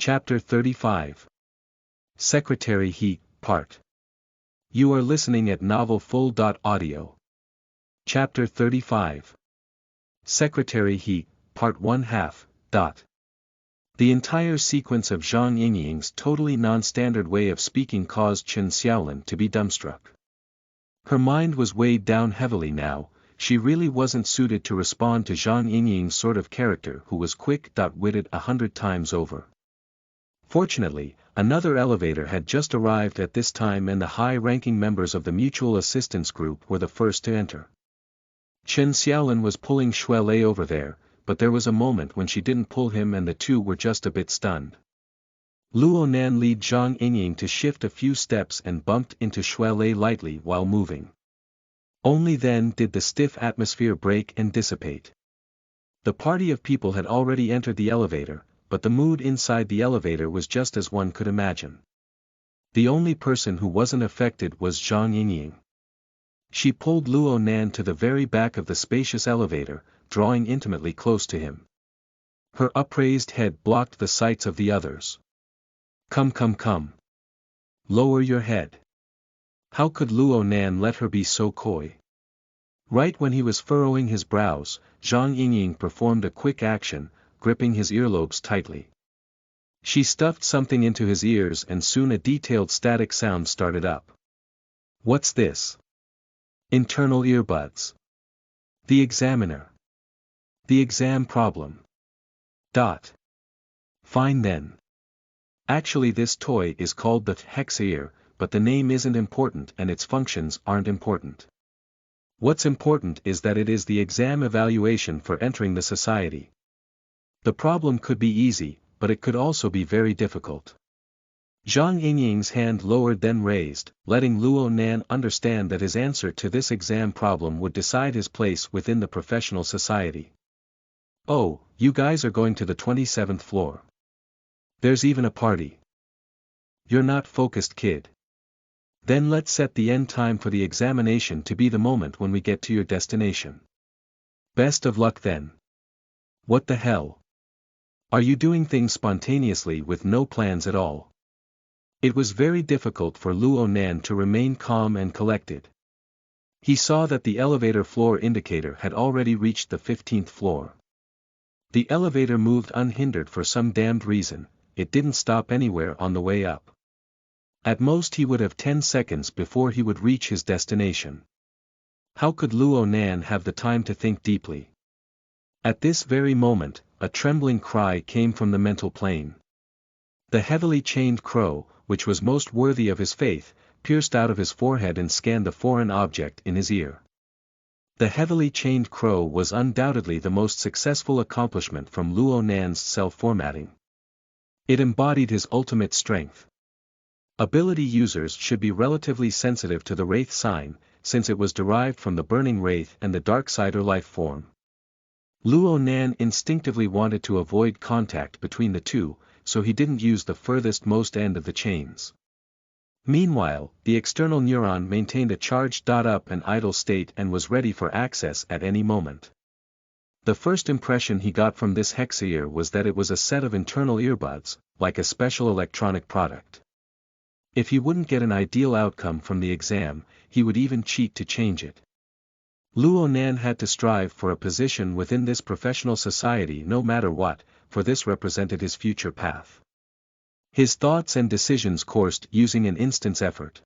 Chapter 35. Secretary Heat, Part. You are listening at novelfull.audio. Chapter 35. Secretary Heat, Part 1/2. The entire sequence of Zhang Yingying's totally non-standard way of speaking caused Chen Xiaolin to be dumbstruck. Her mind was weighed down heavily now. She really wasn't suited to respond to Zhang Yingying's sort of character who was quick-witted 100 times over. Fortunately, another elevator had just arrived at this time and the high-ranking members of the Mutual Assistance Group were the first to enter. Chen Xiaolin was pulling Shuelei over there, but there was a moment when she didn't pull him and the two were just a bit stunned. Luo Nan led Zhang Yingying to shift a few steps and bumped into Shuelei lightly while moving. Only then did the stiff atmosphere break and dissipate. The party of people had already entered the elevator, but the mood inside the elevator was just as one could imagine. The only person who wasn't affected was Zhang Yingying. She pulled Luo Nan to the very back of the spacious elevator, drawing intimately close to him. Her upraised head blocked the sights of the others. Come. Lower your head. How could Luo Nan let her be so coy? Right when he was furrowing his brows, Zhang Yingying performed a quick action, gripping his earlobes tightly. She stuffed something into his ears and soon a detailed static sound started up. What's this? Internal earbuds. The examiner. The exam problem. Fine then. Actually this toy is called the Hexa-ear, but the name isn't important and its functions aren't important. What's important is that it is the exam evaluation for entering the society. The problem could be easy, but it could also be very difficult. Zhang Yingying's hand lowered then raised, letting Luo Nan understand that his answer to this exam problem would decide his place within the professional society. Oh, you guys are going to the 27th floor. There's even a party. You're not focused, kid. Then let's set the end time for the examination to be the moment when we get to your destination. Best of luck then. What the hell? Are you doing things spontaneously with no plans at all? It was very difficult for Luo Nan to remain calm and collected. He saw that the elevator floor indicator had already reached the 15th floor. The elevator moved unhindered for some damned reason, it didn't stop anywhere on the way up. At most he would have 10 seconds before he would reach his destination. How could Luo Nan have the time to think deeply? At this very moment, a trembling cry came from the mental plane. The heavily chained crow, which was most worthy of his faith, pierced out of his forehead and scanned the foreign object in his ear. The heavily chained crow was undoubtedly the most successful accomplishment from Luo Nan's self-formatting. It embodied his ultimate strength. Ability users should be relatively sensitive to the wraith sign, since it was derived from the burning wraith and the Darksider life form. Luo Nan instinctively wanted to avoid contact between the two, so he didn't use the furthest most end of the chains. Meanwhile, the external neuron maintained a charged up and idle state and was ready for access at any moment. The first impression he got from this Hexa-ear was that it was a set of internal earbuds, like a special electronic product. If he wouldn't get an ideal outcome from the exam, he would even cheat to change it. Luo Nan had to strive for a position within this professional society no matter what, for this represented his future path. His thoughts and decisions coursed using an instant's effort.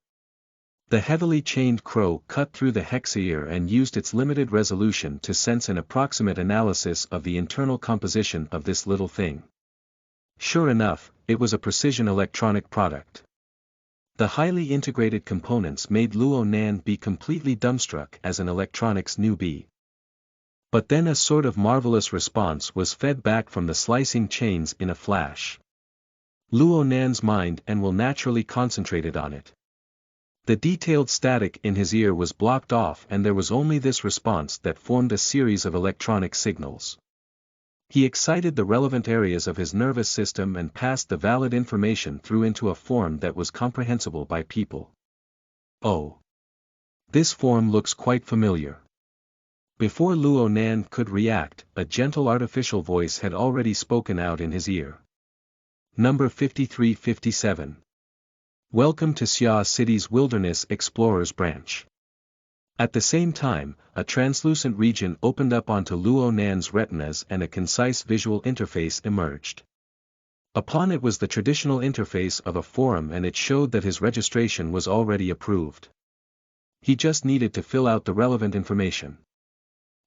The heavily chained crow cut through the Hexa-ear and used its limited resolution to sense an approximate analysis of the internal composition of this little thing. Sure enough, it was a precision electronic product. The highly integrated components made Luo Nan be completely dumbstruck as an electronics newbie. But then a sort of marvelous response was fed back from the slicing chains in a flash. Luo Nan's mind and will naturally concentrated on it. The detailed static in his ear was blocked off and there was only this response that formed a series of electronic signals. He excited the relevant areas of his nervous system and passed the valid information through into a form that was comprehensible by people. Oh! This form looks quite familiar. Before Luo Nan could react, a gentle artificial voice had already spoken out in his ear. Number 5357. Welcome to Xia City's Wilderness Explorers Branch. At the same time, a translucent region opened up onto Luo Nan's retinas and a concise visual interface emerged. Upon it was the traditional interface of a forum, and it showed that his registration was already approved. He just needed to fill out the relevant information.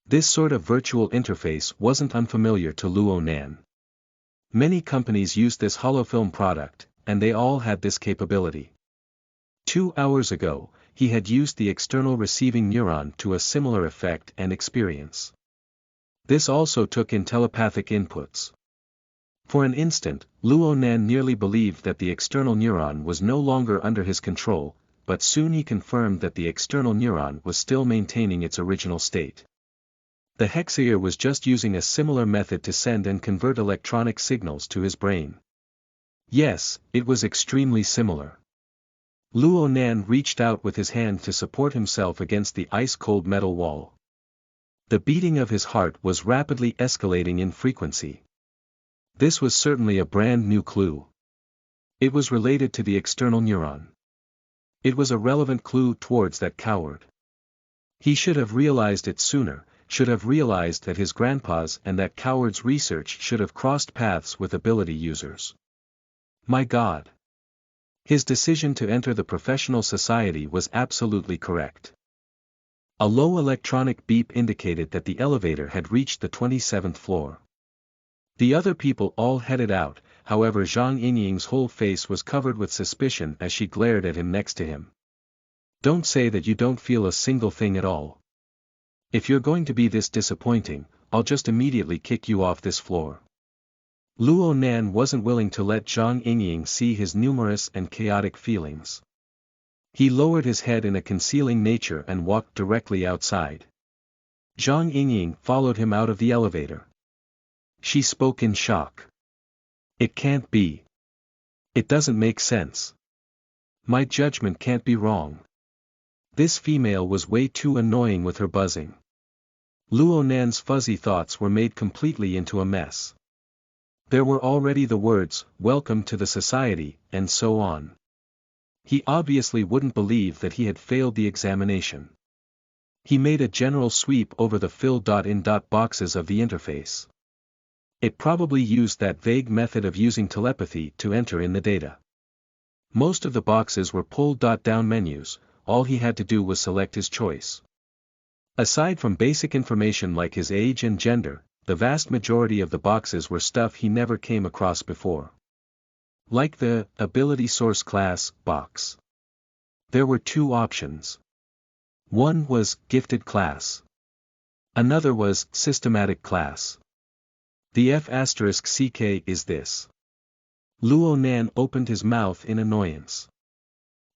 This sort of virtual interface wasn't unfamiliar to Luo Nan. Many companies used this holofilm product, and they all had this capability. 2 hours ago, he had used the external receiving neuron to a similar effect and experience. This also took in telepathic inputs. For an instant, Luo Nan nearly believed that the external neuron was no longer under his control, but soon he confirmed that the external neuron was still maintaining its original state. The Hexaear was just using a similar method to send and convert electronic signals to his brain. Yes, it was extremely similar. Luo Nan reached out with his hand to support himself against the ice-cold metal wall. The beating of his heart was rapidly escalating in frequency. This was certainly a brand new clue. It was related to the external neuron. It was a relevant clue towards that coward. He should have realized it sooner, should have realized that his grandpa's and that coward's research should have crossed paths with ability users. My God! His decision to enter the professional society was absolutely correct. A low electronic beep indicated that the elevator had reached the 27th floor. The other people all headed out, however Zhang Yingying's whole face was covered with suspicion as she glared at him next to him. Don't say that you don't feel a single thing at all. If you're going to be this disappointing, I'll just immediately kick you off this floor. Luo Nan wasn't willing to let Zhang Yingying see his numerous and chaotic feelings. He lowered his head in a concealing nature and walked directly outside. Zhang Yingying followed him out of the elevator. She spoke in shock. It can't be. It doesn't make sense. My judgment can't be wrong. This female was way too annoying with her buzzing. Luo Nan's fuzzy thoughts were made completely into a mess. There were already the words, "Welcome to the society," and so on. He obviously wouldn't believe that he had failed the examination. He made a general sweep over the fill-in boxes of the interface. It probably used that vague method of using telepathy to enter in the data. Most of the boxes were pull-down menus, all he had to do was select his choice. Aside from basic information like his age and gender, the vast majority of the boxes were stuff he never came across before. Like the Ability Source Class box. There were 2 options. One was Gifted Class. Another was Systematic Class. The F***CK is this. Luo Nan opened his mouth in annoyance.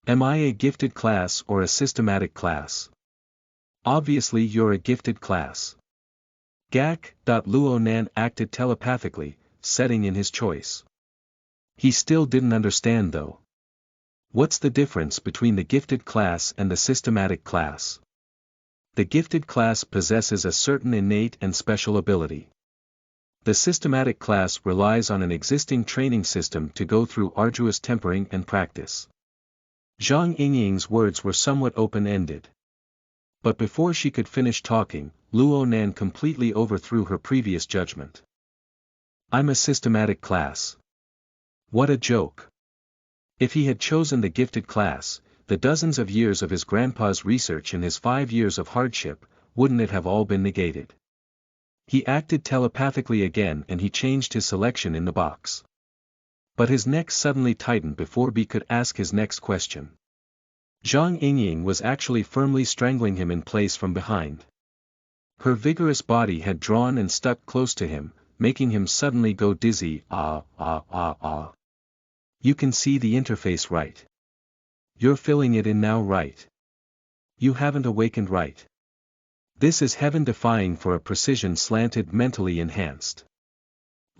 Am I a gifted class or a systematic class? Obviously you're a gifted class. Gak. Luo Nan acted telepathically, setting in his choice. He still didn't understand though. What's the difference between the gifted class and the systematic class? The gifted class possesses a certain innate and special ability. The systematic class relies on an existing training system to go through arduous tempering and practice. Zhang Yingying's words were somewhat open-ended. But before she could finish talking, Luo Nan completely overthrew her previous judgment. I'm a systematic class. What a joke. If he had chosen the gifted class, the dozens of years of his grandpa's research and his 5 years of hardship, wouldn't it have all been negated? He acted telepathically again and he changed his selection in the box. But his neck suddenly tightened before B could ask his next question. Zhang Yingying was actually firmly strangling him in place from behind. Her vigorous body had drawn and stuck close to him, making him suddenly go dizzy. You can see the interface right. You're filling it in now, right? You haven't awakened, right? This is heaven-defying for a precision slanted mentally enhanced.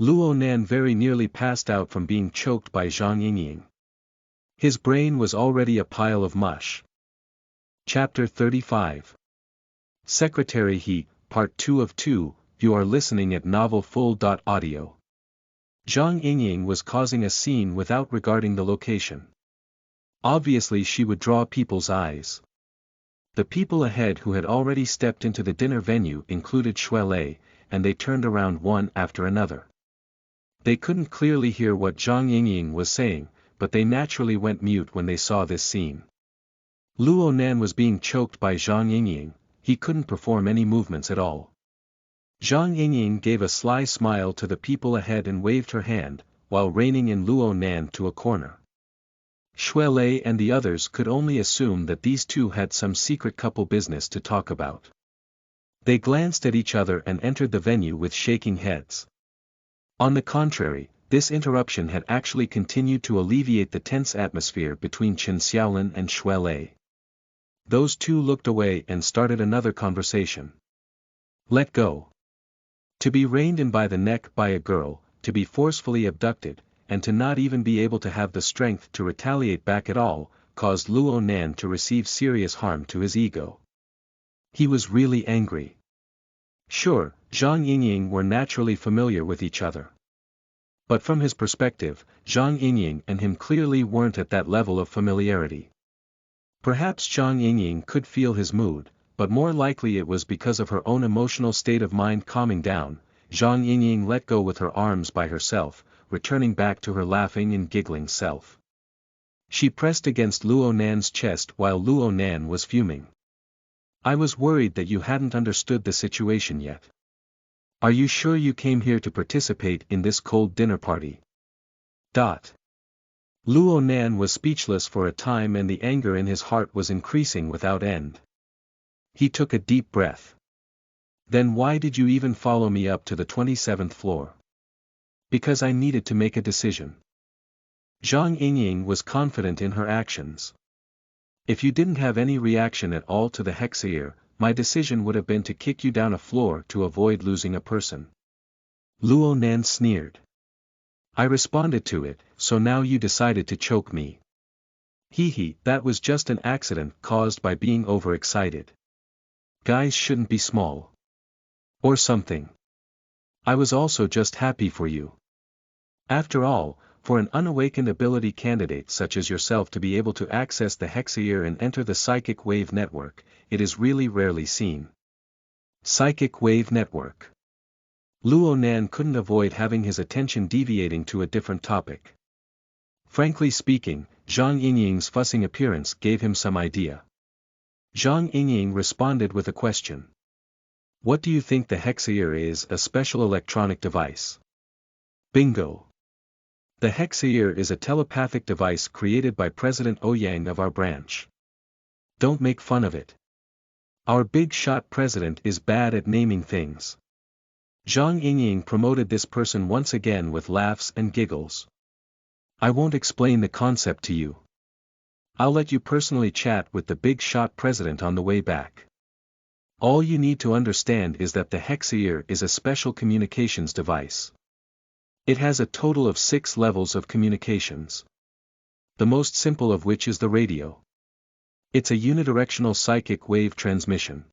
Luo Nan very nearly passed out from being choked by Zhang Yingying. His brain was already a pile of mush. Chapter 35. Secretary He, Part 2 of 2, you are listening at novelfull.audio. Zhang Yingying was causing a scene without regarding the location. Obviously she would draw people's eyes. The people ahead who had already stepped into the dinner venue included Shuelei, and they turned around one after another. They couldn't clearly hear what Zhang Yingying was saying, but they naturally went mute when they saw this scene. Luo Nan was being choked by Zhang Yingying, he couldn't perform any movements at all. Zhang Yingying gave a sly smile to the people ahead and waved her hand, while reining in Luo Nan to a corner. Shuelei and the others could only assume that these two had some secret couple business to talk about. They glanced at each other and entered the venue with shaking heads. On the contrary, this interruption had actually continued to alleviate the tense atmosphere between Chen Xiaolin and Shuelei. Those two looked away and started another conversation. Let go. To be reined in by the neck by a girl, to be forcefully abducted, and to not even be able to have the strength to retaliate back at all, caused Luo Nan to receive serious harm to his ego. He was really angry. Sure, Zhang Yingying were naturally familiar with each other. But from his perspective, Zhang Yingying and him clearly weren't at that level of familiarity. Perhaps Zhang Yingying could feel his mood, but more likely it was because of her own emotional state of mind calming down. Zhang Yingying let go with her arms by herself, returning back to her laughing and giggling self. She pressed against Luo Nan's chest while Luo Nan was fuming. I was worried that you hadn't understood the situation yet. Are you sure you came here to participate in this cold dinner party? Luo Nan was speechless for a time and the anger in his heart was increasing without end. He took a deep breath. Then why did you even follow me up to the 27th floor? Because I needed to make a decision. Zhang Yingying was confident in her actions. If you didn't have any reaction at all to the hexair, my decision would have been to kick you down a floor to avoid losing a person. Luo Nan sneered. I responded to it, so now you decided to choke me. Hee, that was just an accident caused by being overexcited. Guys shouldn't be small. Or something. I was also just happy for you. After all, for an unawakened ability candidate such as yourself to be able to access the hexair and enter the psychic wave network, it is really rarely seen. Psychic wave network. Luo Nan couldn't avoid having his attention deviating to a different topic. Frankly speaking, Zhang Yingying's fussing appearance gave him some idea. Zhang Yingying responded with a question. What do you think the hexair is? A special electronic device. Bingo. The hexair is a telepathic device created by President Ouyang of our branch. Don't make fun of it. Our big shot president is bad at naming things. Zhang Yingying promoted this person once again with laughs and giggles. I won't explain the concept to you. I'll let you personally chat with the big shot president on the way back. All you need to understand is that the hexair is a special communications device. It has a total of 6 levels of communications. The most simple of which is the radio. It's a unidirectional psychic wave transmission.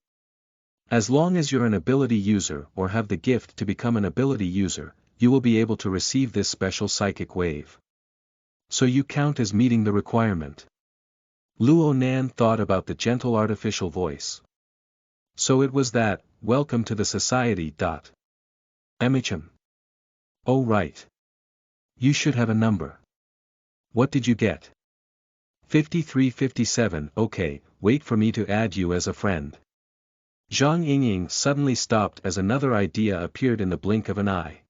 As long as you're an ability user or have the gift to become an ability user, you will be able to receive this special psychic wave. So you count as meeting the requirement. Luo Nan thought about the gentle artificial voice. So it was that, welcome to the society. MHM. Oh right. You should have a number. What did you get? 5357. Okay, wait for me to add you as a friend. Zhang Yingying suddenly stopped as another idea appeared in the blink of an eye.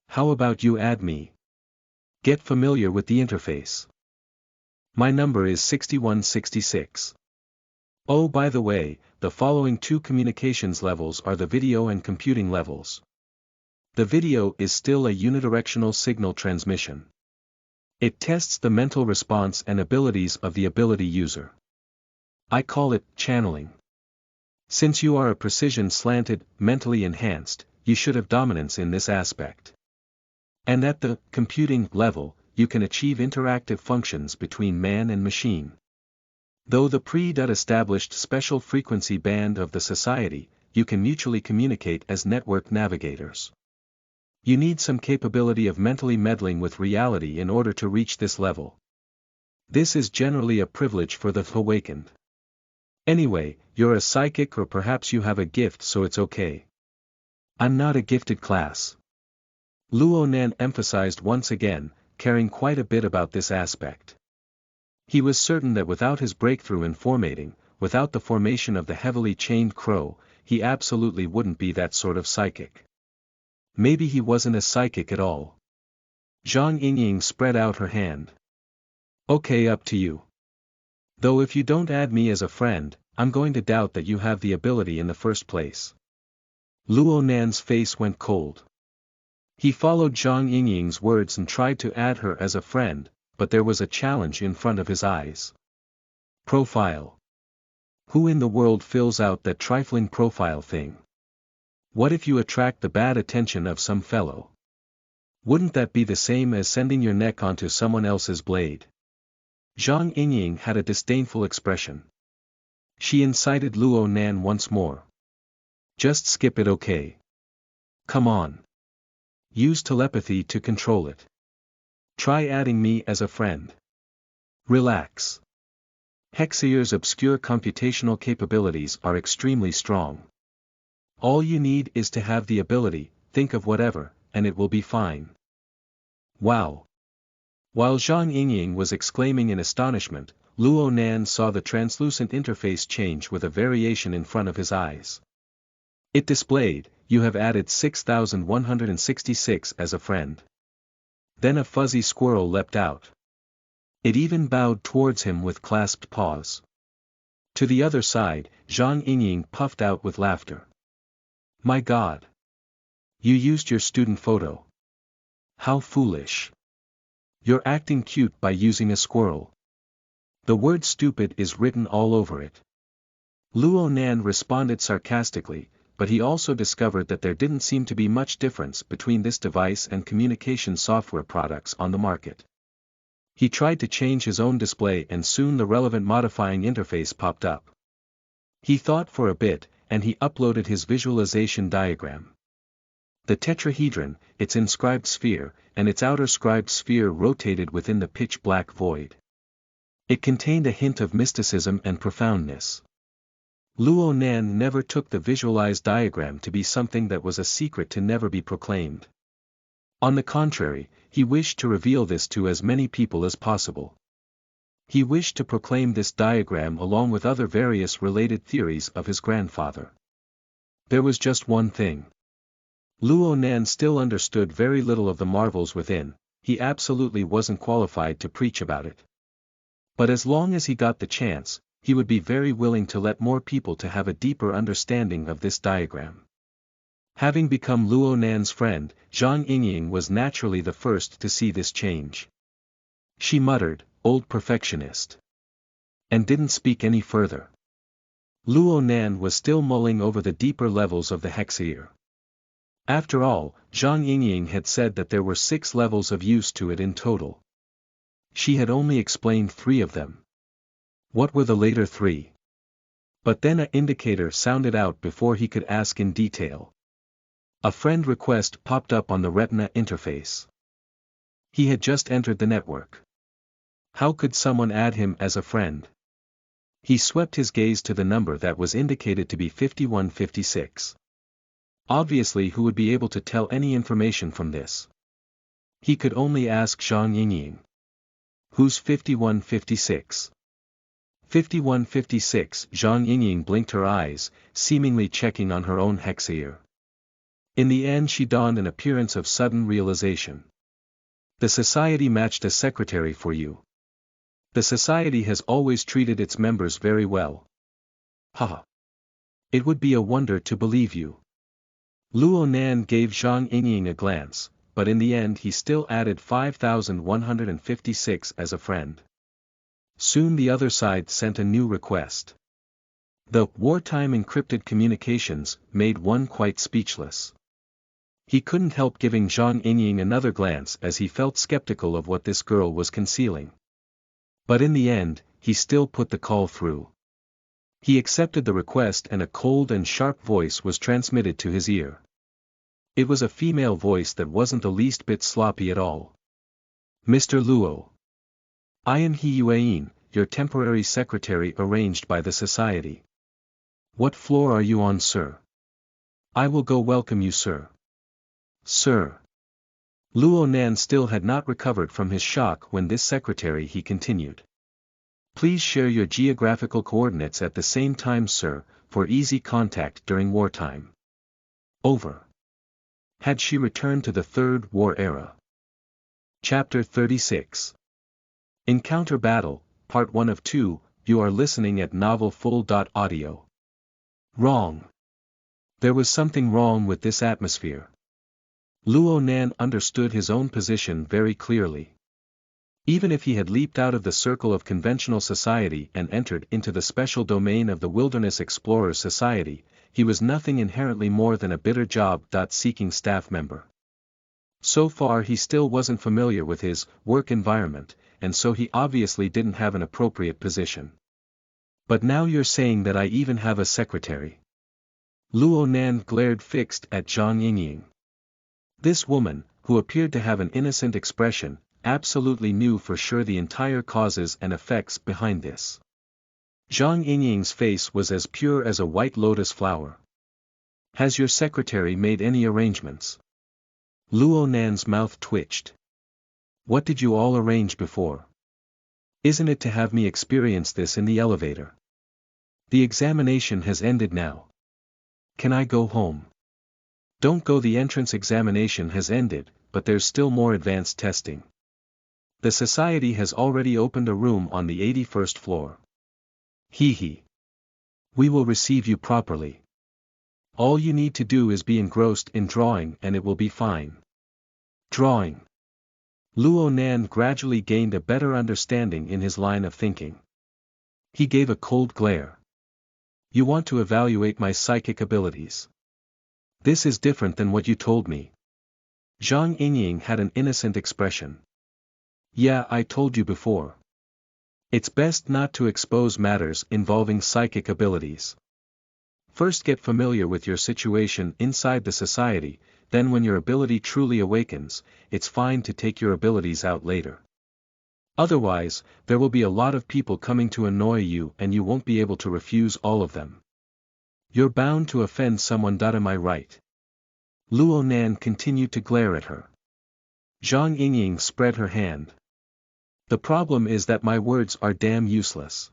How about you add me? Get familiar with the interface. My number is 6166. Oh, by the way, the following 2 communications levels are the video and computing levels. The video is still a unidirectional signal transmission. It tests the mental response and abilities of the ability user. I call it channeling. Since you are a precision-slanted, mentally enhanced, you should have dominance in this aspect. And at the computing level, you can achieve interactive functions between man and machine. Though the pre-established special frequency band of the society, you can mutually communicate as network navigators. You need some capability of mentally meddling with reality in order to reach this level. This is generally a privilege for the awakened. Anyway, you're a psychic or perhaps you have a gift, so it's okay. I'm not a gifted class. Luo Nan emphasized once again, caring quite a bit about this aspect. He was certain that without his breakthrough in formatting, without the formation of the heavily chained crow, he absolutely wouldn't be that sort of psychic. Maybe he wasn't a psychic at all. Zhang Yingying spread out her hand. Okay, up to you. Though if you don't add me as a friend, I'm going to doubt that you have the ability in the first place. Luo Nan's face went cold. He followed Zhang Yingying's words and tried to add her as a friend, but there was a challenge in front of his eyes. Profile. Who in the world fills out that trifling profile thing? What if you attract the bad attention of some fellow? Wouldn't that be the same as sending your neck onto someone else's blade? Zhang Yingying had a disdainful expression. She incited Luo Nan once more. Just skip it, okay? Come on. Use telepathy to control it. Try adding me as a friend. Relax. Hexear's obscure computational capabilities are extremely strong. All you need is to have the ability, think of whatever, and it will be fine. Wow. While Zhang Yingying was exclaiming in astonishment, Luo Nan saw the translucent interface change with a variation in front of his eyes. It displayed, "You have added 6166 as a friend." Then a fuzzy squirrel leapt out. It even bowed towards him with clasped paws. To the other side, Zhang Yingying puffed out with laughter. My God! You used your student photo. How foolish. You're acting cute by using a squirrel. The word stupid is written all over it. Luo Nan responded sarcastically, but he also discovered that there didn't seem to be much difference between this device and communication software products on the market. He tried to change his own display and soon the relevant modifying interface popped up. He thought for a bit, and he uploaded his visualization diagram. The tetrahedron, its inscribed sphere, and its outer scribed sphere rotated within the pitch-black void. It contained a hint of mysticism and profoundness. Luo Nan never took the visualized diagram to be something that was a secret to never be proclaimed. On the contrary, he wished to reveal this to as many people as possible. He wished to proclaim this diagram along with other various related theories of his grandfather. There was just one thing. Luo Nan still understood very little of the marvels within, he absolutely wasn't qualified to preach about it. But as long as he got the chance, he would be very willing to let more people to have a deeper understanding of this diagram. Having become Luo Nan's friend, Zhang Yingying was naturally the first to see this change. She muttered, "Old perfectionist," and didn't speak any further. Luo Nan was still mulling over the deeper levels of the hexair. After all, Zhang Yingying had said that there were 6 levels of use to it in total. She had only explained 3 of them. What were the later 3? But then an indicator sounded out before he could ask in detail. A friend request popped up on the retina interface. He had just entered the network. How could someone add him as a friend? He swept his gaze to the number that was indicated to be 5156. Obviously, who would be able to tell any information from this? He could only ask Zhang Yingying. Who's 5156? 5156, Zhang Yingying blinked her eyes, seemingly checking on her own hexair. In the end she donned an appearance of sudden realization. The society matched a secretary for you. The society has always treated its members very well. Haha. It would be a wonder to believe you. Luo Nan gave Zhang Yingying a glance, but in the end he still added 5156 as a friend. Soon the other side sent a new request. The wartime encrypted communications made one quite speechless. He couldn't help giving Zhang Yingying another glance as he felt skeptical of what this girl was concealing. But in the end, he still put the call through. He accepted the request and a cold and sharp voice was transmitted to his ear. It was a female voice that wasn't the least bit sloppy at all. Mr. Luo. I am He Yuan, your temporary secretary arranged by the society. What floor are you on, sir? I will go welcome you, sir. Sir. Luo Nan still had not recovered from his shock when this secretary he continued. Please share your geographical coordinates at the same time, sir, for easy contact during wartime. Over. Had she returned to the Third War era? Chapter 36. Encounter Battle, Part 1 of 2, you are listening at novelfull.audio. Wrong. There was something wrong with this atmosphere. Luo Nan understood his own position very clearly. Even if he had leaped out of the circle of conventional society and entered into the special domain of the Wilderness Explorers Society, he was nothing inherently more than a bitter job-seeking staff member. So far he still wasn't familiar with his work environment, and so he obviously didn't have an appropriate position. But now you're saying that I even have a secretary. Luo Nan glared fixed at Zhang Yingying. This woman, who appeared to have an innocent expression, absolutely knew for sure the entire causes and effects behind this. Zhang Yingying's face was as pure as a white lotus flower. Has your secretary made any arrangements? Luo Nan's mouth twitched. What did you all arrange before? Isn't it to have me experience this in the elevator? The examination has ended now. Can I go home? Don't go, the entrance examination has ended, but there's still more advanced testing. The society has already opened a room on the 81st floor. Hee. We will receive you properly. All you need to do is be engrossed in drawing and it will be fine. Drawing. Luo Nan gradually gained a better understanding in his line of thinking. He gave a cold glare. You want to evaluate my psychic abilities. This is different than what you told me. Zhang Yingying had an innocent expression. Yeah, I told you before. It's best not to expose matters involving psychic abilities. First get familiar with your situation inside the society, then when your ability truly awakens, it's fine to take your abilities out later. Otherwise, there will be a lot of people coming to annoy you and you won't be able to refuse all of them. You're bound to offend someone. Am I right? Luo Nan continued to glare at her. Zhang Yingying spread her hand. The problem is that my words are damn useless.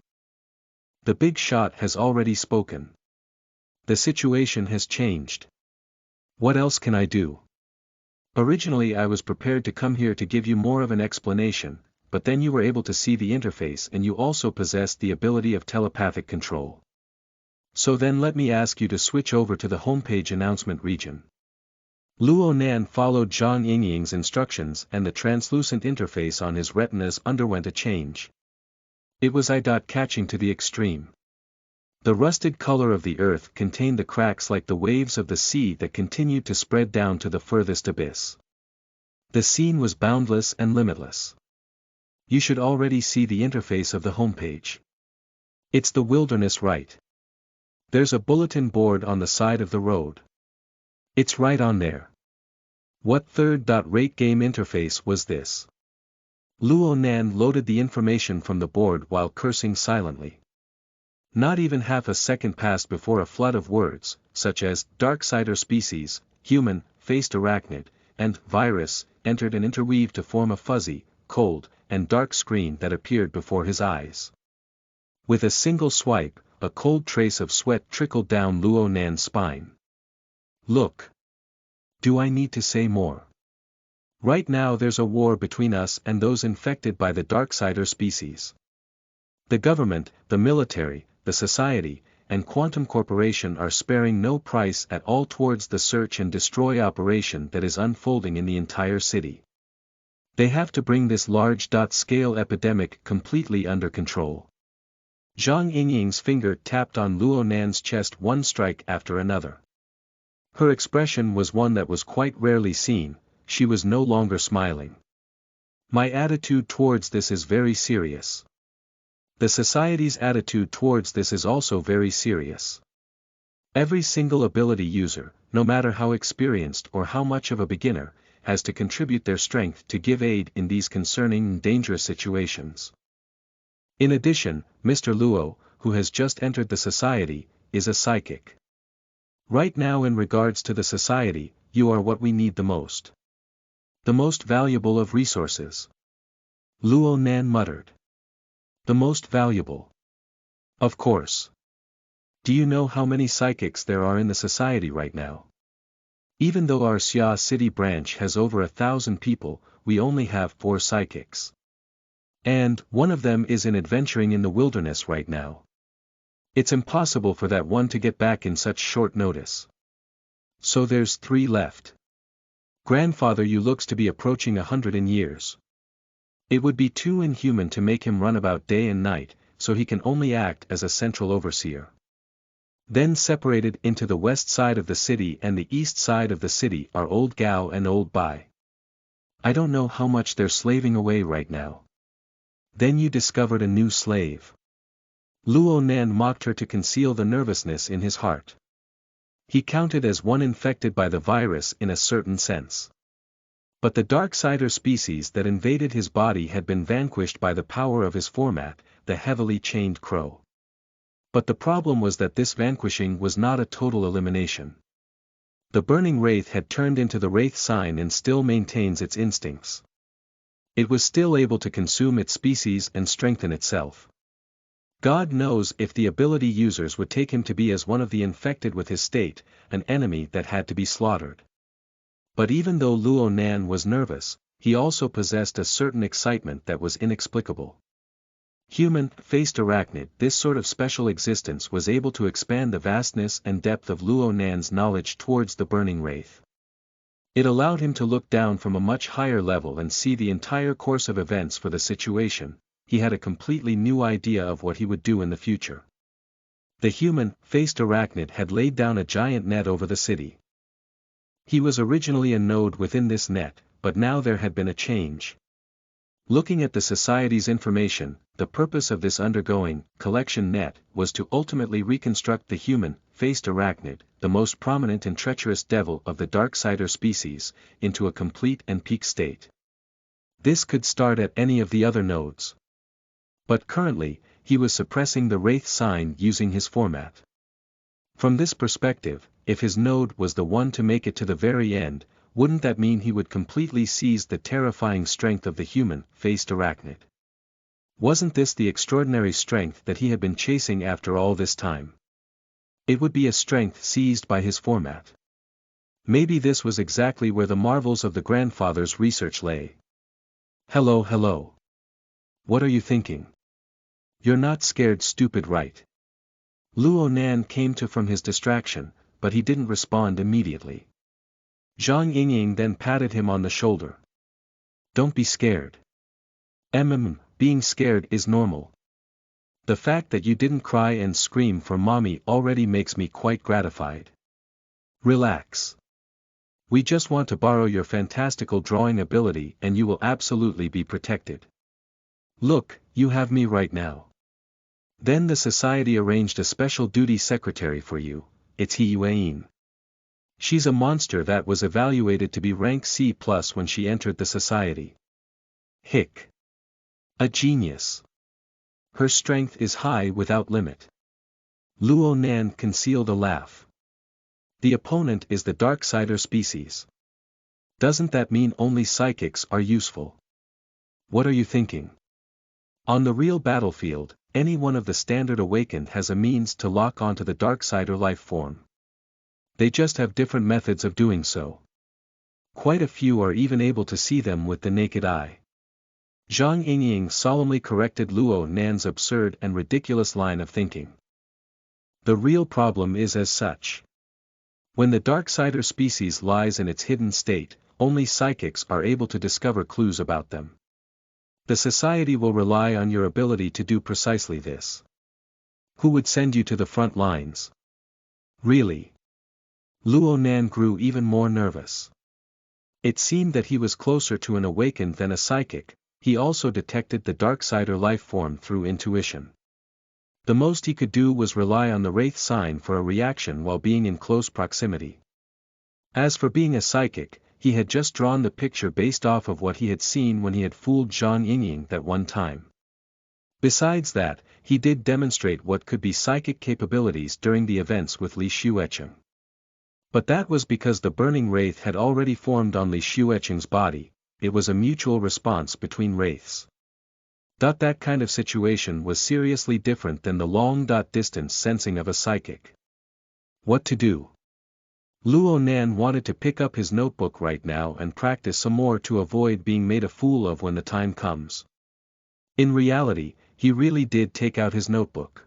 The big shot has already spoken. The situation has changed. What else can I do? Originally I was prepared to come here to give you more of an explanation, but then you were able to see the interface and you also possessed the ability of telepathic control. So then let me ask you to switch over to the homepage announcement region. Luo Nan followed Zhang Yingying's instructions and the translucent interface on his retinas underwent a change. It was eye-catching to the extreme. The rusted color of the earth contained the cracks like the waves of the sea that continued to spread down to the furthest abyss. The scene was boundless and limitless. You should already see the interface of the homepage. It's the wilderness, right? There's a bulletin board on the side of the road. It's right on there. What third-rate game interface was this? Luo Nan loaded the information from the board while cursing silently. Not even half a second passed before a flood of words, such as Darksider species, human, faced arachnid, and virus, entered and interweaved to form a fuzzy, cold, and dark screen that appeared before his eyes. With a single swipe, a cold trace of sweat trickled down Luo Nan's spine. Look. Do I need to say more? Right now there's a war between us and those infected by the Darksider species. The government, the military, the society, and Quantum Corporation are sparing no price at all towards the search and destroy operation that is unfolding in the entire city. They have to bring this large-scale epidemic completely under control. Zhang Yingying's finger tapped on Luo Nan's chest one strike after another. Her expression was one that was quite rarely seen, she was no longer smiling. My attitude towards this is very serious. The society's attitude towards this is also very serious. Every single ability user, no matter how experienced or how much of a beginner, has to contribute their strength to give aid in these concerning and dangerous situations. In addition, Mr. Luo, who has just entered the society, is a psychic. Right now, in regards to the society, you are what we need the most. The most valuable of resources. Luo Nan muttered. The most valuable. Of course. Do you know how many psychics there are in the society right now? Even though our Xia City branch has over 1,000 people, we only have 4 psychics. And one of them is in adventuring in the wilderness right now. It's impossible for that one to get back in such short notice. So there's 3 left. Grandfather Yu looks to be approaching 100 in years. It would be too inhuman to make him run about day and night, so he can only act as a central overseer. Then separated into the west side of the city and the east side of the city are Old Gao and Old Bai. I don't know how much they're slaving away right now. Then you discovered a new slave. Luo Nan mocked her to conceal the nervousness in his heart. He counted as one infected by the virus in a certain sense. But the Darksider species that invaded his body had been vanquished by the power of his format, the heavily chained crow. But the problem was that this vanquishing was not a total elimination. The burning wraith had turned into the wraith sign and still maintains its instincts. It was still able to consume its species and strengthen itself. God knows if the ability users would take him to be as one of the infected with his state, an enemy that had to be slaughtered. But even though Luo Nan was nervous, he also possessed a certain excitement that was inexplicable. Human-faced arachnid, this sort of special existence was able to expand the vastness and depth of Luo Nan's knowledge towards the burning wraith. It allowed him to look down from a much higher level and see the entire course of events for the situation. He had a completely new idea of what he would do in the future. The human-faced arachnid had laid down a giant net over the city. He was originally a node within this net, but now there had been a change. Looking at the society's information, the purpose of this undergoing collection net was to ultimately reconstruct the human-faced arachnid, the most prominent and treacherous devil of the Darksider species, into a complete and peak state. This could start at any of the other nodes. But currently, he was suppressing the wraith sign using his format. From this perspective, if his node was the one to make it to the very end, wouldn't that mean he would completely seize the terrifying strength of the human-faced arachnid? Wasn't this the extraordinary strength that he had been chasing after all this time? It would be a strength seized by his format. Maybe this was exactly where the marvels of the grandfather's research lay. Hello. What are you thinking? You're not scared, stupid, right? Luo Nan came to from his distraction, but he didn't respond immediately. Zhang Yingying then patted him on the shoulder. Don't be scared. Being scared is normal. The fact that you didn't cry and scream for mommy already makes me quite gratified. Relax. We just want to borrow your fantastical drawing ability and you will absolutely be protected. Look, you have me right now. Then the society arranged a special duty secretary for you, it's He Yuan. She's a monster that was evaluated to be rank C+ when she entered the society. Hick. A genius. Her strength is high without limit. Luo Nan concealed a laugh. The opponent is the Darksider species. Doesn't that mean only psychics are useful? What are you thinking? On the real battlefield, any one of the standard awakened has a means to lock onto the Darksider life form. They just have different methods of doing so. Quite a few are even able to see them with the naked eye. Zhang Yingying solemnly corrected Luo Nan's absurd and ridiculous line of thinking. The real problem is as such. When the Darksider species lies in its hidden state, only psychics are able to discover clues about them. The society will rely on your ability to do precisely this. Who would send you to the front lines? Really? Luo Nan grew even more nervous. It seemed that he was closer to an awakened than a psychic. He also detected the Darksider life form through intuition. The most he could do was rely on the wraith sign for a reaction while being in close proximity. As for being a psychic, he had just drawn the picture based off of what he had seen when he had fooled Zhang Yingying that one time. Besides that, he did demonstrate what could be psychic capabilities during the events with Li Xuecheng. But that was because the burning wraith had already formed on Li Xuecheng's body. It was a mutual response between wraiths. That kind of situation was seriously different than the long-distance sensing of a psychic. What to do? Luo Nan wanted to pick up his notebook right now and practice some more to avoid being made a fool of when the time comes. In reality, he really did take out his notebook.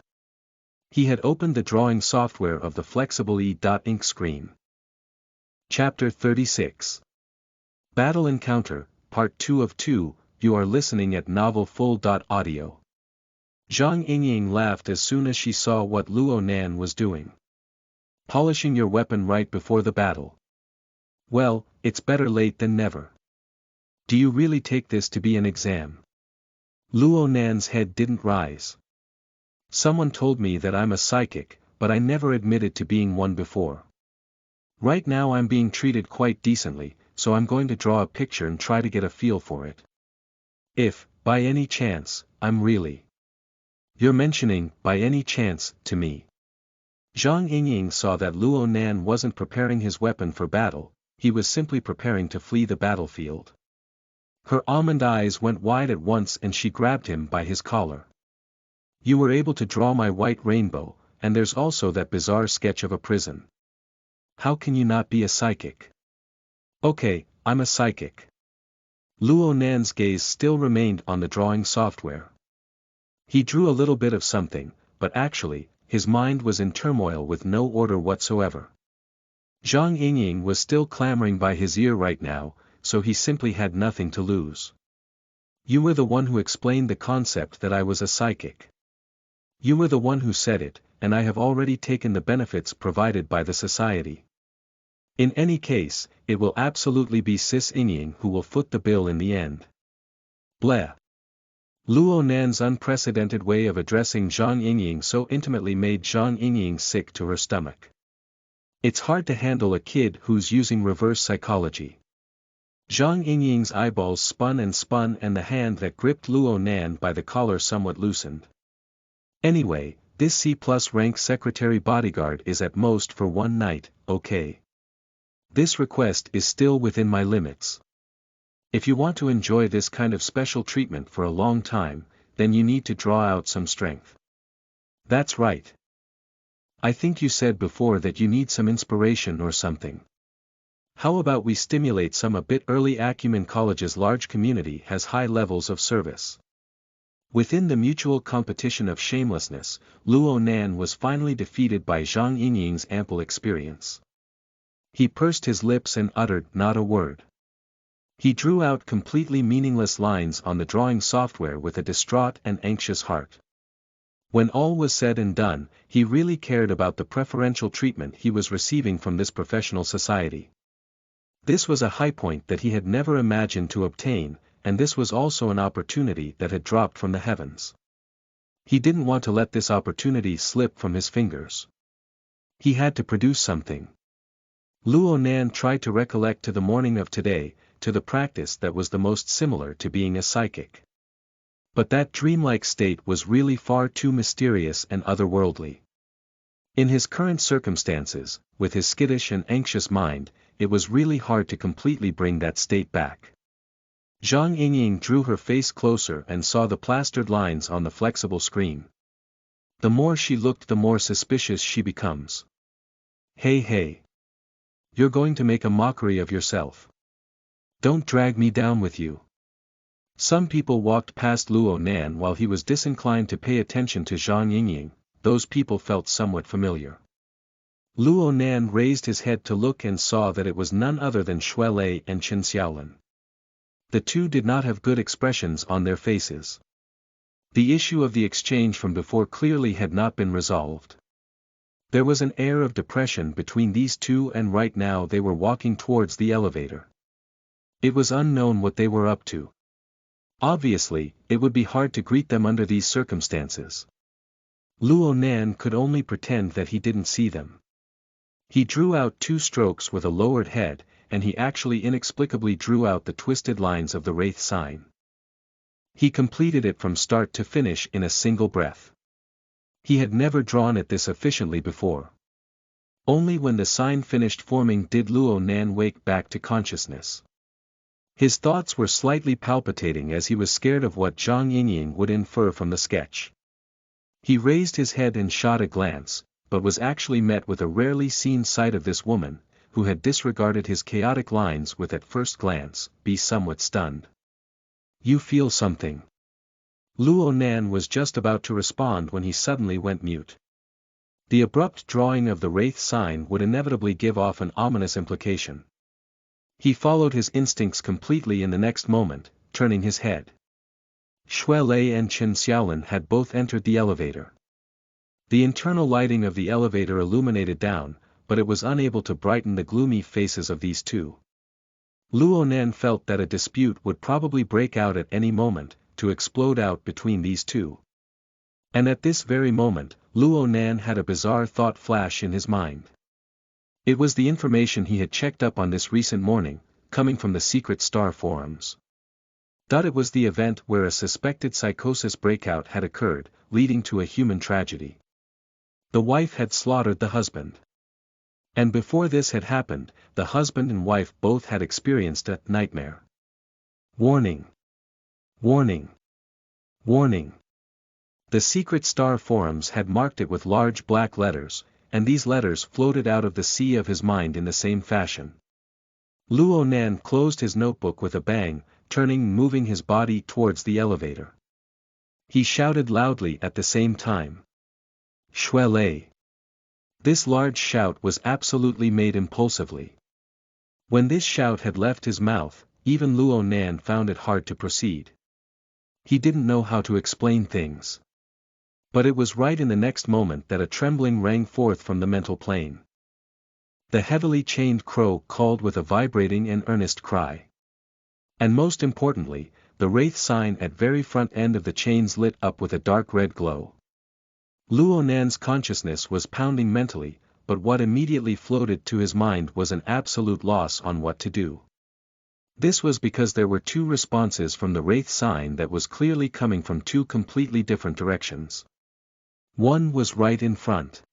He had opened the drawing software of the flexible e.ink screen. Chapter 36. Battle Encounter, Part 2 of 2, you are listening at Novel Full.audio. Zhang Yingying laughed as soon as she saw what Luo Nan was doing. Polishing your weapon right before the battle. Well, it's better late than never. Do you really take this to be an exam? Luo Nan's head didn't rise. Someone told me that I'm a psychic, but I never admitted to being one before. Right now I'm being treated quite decently, so I'm going to draw a picture and try to get a feel for it. If, by any chance, I'm really. You're mentioning, by any chance, to me. Zhang Yingying saw that Luo Nan wasn't preparing his weapon for battle, he was simply preparing to flee the battlefield. Her almond eyes went wide at once and she grabbed him by his collar. You were able to draw my white rainbow, and there's also that bizarre sketch of a prison. How can you not be a psychic? Okay, I'm a psychic. Luo Nan's gaze still remained on the drawing software. He drew a little bit of something, but actually, his mind was in turmoil with no order whatsoever. Zhang Yingying was still clamoring by his ear right now, so he simply had nothing to lose. You were the one who explained the concept that I was a psychic. You were the one who said it, and I have already taken the benefits provided by the society. In any case, it will absolutely be Sis Yingying who will foot the bill in the end. Bleh. Luo Nan's unprecedented way of addressing Zhang Yingying so intimately made Zhang Yingying sick to her stomach. It's hard to handle a kid who's using reverse psychology. Zhang Yingying's eyeballs spun and the hand that gripped Luo Nan by the collar somewhat loosened. Anyway, this C+ rank secretary bodyguard is at most for one night, okay? This request is still within my limits. If you want to enjoy this kind of special treatment for a long time, then you need to draw out some strength. That's right. I think you said before that you need some inspiration or something. How about we stimulate some a bit early? Acumen College's large community has high levels of service. Within the mutual competition of shamelessness, Luo Nan was finally defeated by Zhang Yingying's ample experience. He pursed his lips and uttered not a word. He drew out completely meaningless lines on the drawing software with a distraught and anxious heart. When all was said and done, he really cared about the preferential treatment he was receiving from this professional society. This was a high point that he had never imagined to obtain, and this was also an opportunity that had dropped from the heavens. He didn't want to let this opportunity slip from his fingers. He had to produce something. Luo Nan tried to recollect to the morning of today, to the practice that was the most similar to being a psychic. But that dreamlike state was really far too mysterious and otherworldly. In his current circumstances, with his skittish and anxious mind, it was really hard to completely bring that state back. Zhang Yingying drew her face closer and saw the plastered lines on the flexible screen. The more she looked, the more suspicious she becomes. Hey. You're going to make a mockery of yourself. Don't drag me down with you. Some people walked past Luo Nan while he was disinclined to pay attention to Zhang Yingying. Those people felt somewhat familiar. Luo Nan raised his head to look and saw that it was none other than Xue Lei and Chen Xiaolin. The two did not have good expressions on their faces. The issue of the exchange from before clearly had not been resolved. There was an air of depression between these two, and right now they were walking towards the elevator. It was unknown what they were up to. Obviously, it would be hard to greet them under these circumstances. Luo Nan could only pretend that he didn't see them. He drew out 2 strokes with a lowered head, and he actually inexplicably drew out the twisted lines of the wraith sign. He completed it from start to finish in a single breath. He had never drawn it this efficiently before. Only when the sign finished forming did Luo Nan wake back to consciousness. His thoughts were slightly palpitating as he was scared of what Zhang Yingying would infer from the sketch. He raised his head and shot a glance, but was actually met with a rarely seen sight of this woman, who had disregarded his chaotic lines with at first glance, be somewhat stunned. "You feel something." Luo Nan was just about to respond when he suddenly went mute. The abrupt drawing of the wraith sign would inevitably give off an ominous implication. He followed his instincts completely in the next moment, turning his head. Xue Lei and Chen Xiaolin had both entered the elevator. The internal lighting of the elevator illuminated down, but it was unable to brighten the gloomy faces of these two. Luo Nan felt that a dispute would probably break out at any moment, to explode out between these two. And at this very moment, Luo Nan had a bizarre thought flash in his mind. It was the information he had checked up on this recent morning, coming from the secret star forums. Thought it was the event where a suspected psychosis breakout had occurred, leading to a human tragedy. The wife had slaughtered the husband. And before this had happened, the husband and wife both had experienced a nightmare. Warning! Warning! Warning! The secret star forums had marked it with large black letters, and these letters floated out of the sea of his mind in the same fashion. Luo Nan closed his notebook with a bang, turning and moving his body towards the elevator. He shouted loudly at the same time. "Xue Lei!" This large shout was absolutely made impulsively. When this shout had left his mouth, even Luo Nan found it hard to proceed. He didn't know how to explain things. But it was right in the next moment that a trembling rang forth from the mental plane. The heavily chained crow called with a vibrating and earnest cry. And most importantly, the wraith sign at very front end of the chains lit up with a dark red glow. Luo Nan's consciousness was pounding mentally, but what immediately floated to his mind was an absolute loss on what to do. This was because there were 2 responses from the wraith sign that was clearly coming from 2 completely different directions. One was right in front.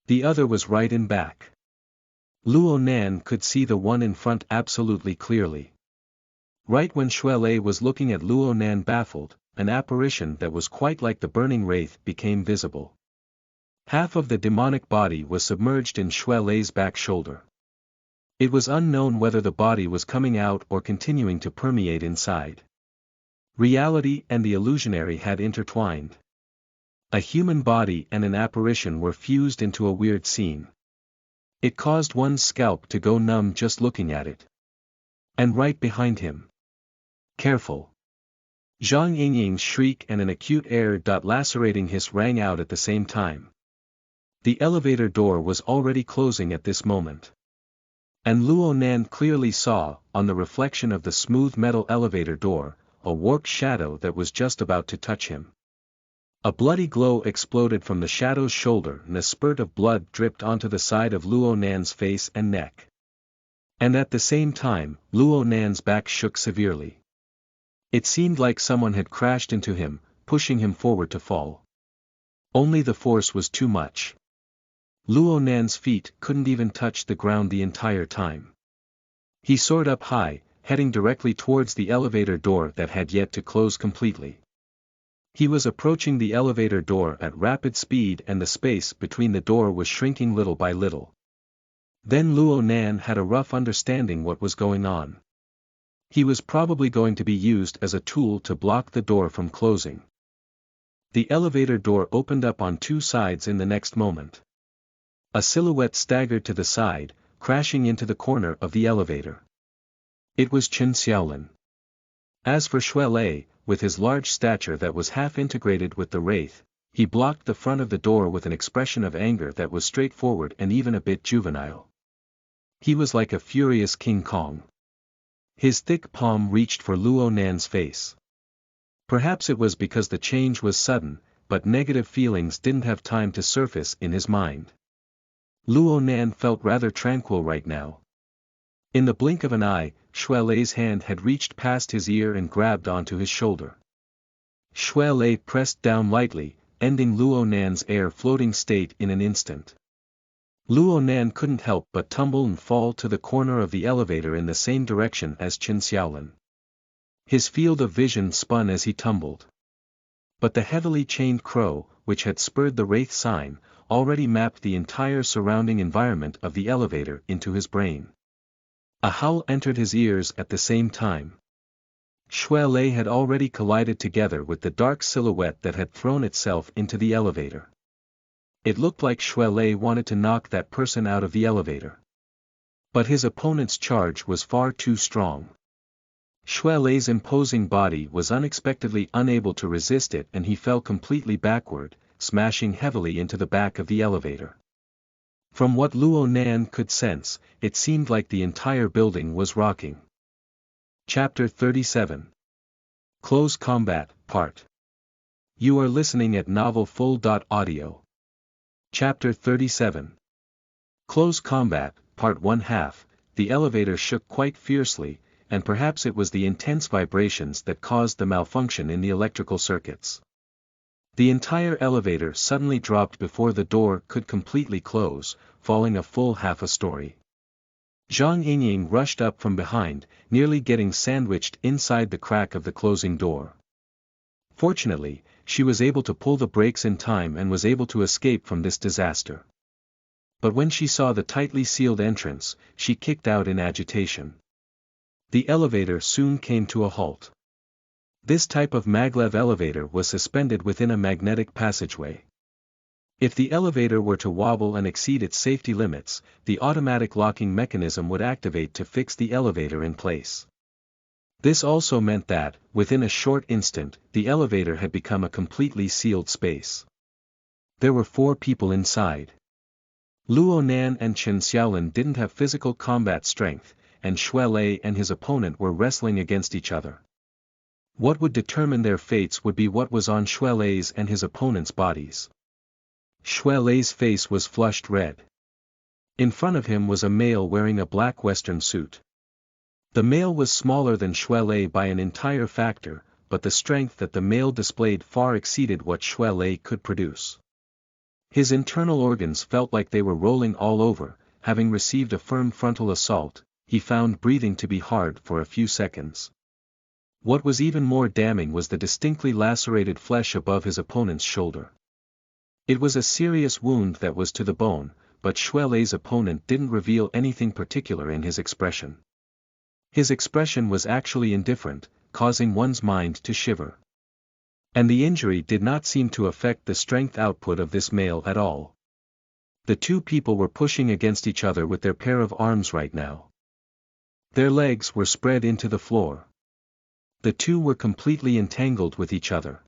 The other was right in back. Luo Nan could see the one in front absolutely clearly. Right when Xue Lei was looking at Luo Nan baffled, an apparition that was quite like the burning wraith became visible. Half of the demonic body was submerged in Xue Lei's back shoulder. It was unknown whether the body was coming out or continuing to permeate inside. Reality and the illusionary had intertwined. A human body and an apparition were fused into a weird scene. It caused one's scalp to go numb just looking at it. And right behind him. "Careful!" Zhang Yingying's shriek and an acute air-lacerating hiss rang out at the same time. The elevator door was already closing at this moment. And Luo Nan clearly saw, on the reflection of the smooth metal elevator door, a warped shadow that was just about to touch him. A bloody glow exploded from the shadow's shoulder and a spurt of blood dripped onto the side of Luo Nan's face and neck. And at the same time, Luo Nan's back shook severely. It seemed like someone had crashed into him, pushing him forward to fall. Only the force was too much. Luo Nan's feet couldn't even touch the ground the entire time. He soared up high, heading directly towards the elevator door that had yet to close completely. He was approaching the elevator door at rapid speed and the space between the door was shrinking little by little. Then Luo Nan had a rough understanding what was going on. He was probably going to be used as a tool to block the door from closing. The elevator door opened up on 2 sides in the next moment. A silhouette staggered to the side, crashing into the corner of the elevator. It was Chen Xiaolin. As for Xue Lei, with his large stature that was half integrated with the wraith, he blocked the front of the door with an expression of anger that was straightforward and even a bit juvenile. He was like a furious King Kong. His thick palm reached for Luo Nan's face. Perhaps it was because the change was sudden, but negative feelings didn't have time to surface in his mind. Luo Nan felt rather tranquil right now. In the blink of an eye, Xue Lei's hand had reached past his ear and grabbed onto his shoulder. Xue Lei pressed down lightly, ending Luo Nan's air-floating state in an instant. Luo Nan couldn't help but tumble and fall to the corner of the elevator in the same direction as Qin Xiaolin. His field of vision spun as he tumbled. But the heavily chained crow, which had spurred the wraith sign, already mapped the entire surrounding environment of the elevator into his brain. A howl entered his ears at the same time. Xue Lei had already collided together with the dark silhouette that had thrown itself into the elevator. It looked like Xue Lei wanted to knock that person out of the elevator. But his opponent's charge was far too strong. Xue Lei's imposing body was unexpectedly unable to resist it and he fell completely backward, smashing heavily into the back of the elevator. From what Luo Nan could sense, it seemed like the entire building was rocking. Chapter 37. Close Combat, Part. You are listening at novelfull.audio. Chapter 37. Close Combat, Part 1/2. The elevator shook quite fiercely, and perhaps it was the intense vibrations that caused the malfunction in the electrical circuits. The entire elevator suddenly dropped before the door could completely close, falling a full half a story. Zhang Yingying rushed up from behind, nearly getting sandwiched inside the crack of the closing door. Fortunately, she was able to pull the brakes in time and was able to escape from this disaster. But when she saw the tightly sealed entrance, she kicked out in agitation. The elevator soon came to a halt. This type of maglev elevator was suspended within a magnetic passageway. If the elevator were to wobble and exceed its safety limits, the automatic locking mechanism would activate to fix the elevator in place. This also meant that, within a short instant, the elevator had become a completely sealed space. There were 4 people inside. Luo Nan and Qin Xiaolin didn't have physical combat strength, and Xue Lei and his opponent were wrestling against each other. What would determine their fates would be what was on Xue Lei's and his opponent's bodies. Xue Lei's face was flushed red. In front of him was a male wearing a black western suit. The male was smaller than Xue Lei by an entire factor, but the strength that the male displayed far exceeded what Xue Lei could produce. His internal organs felt like they were rolling all over. Having received a firm frontal assault, he found breathing to be hard for a few seconds. What was even more damning was the distinctly lacerated flesh above his opponent's shoulder. It was a serious wound that was to the bone, but Xue Lei's opponent didn't reveal anything particular in his expression. His expression was actually indifferent, causing one's mind to shiver. And the injury did not seem to affect the strength output of this male at all. The 2 people were pushing against each other with their pair of arms right now. Their legs were spread into the floor. The 2 were completely entangled with each other.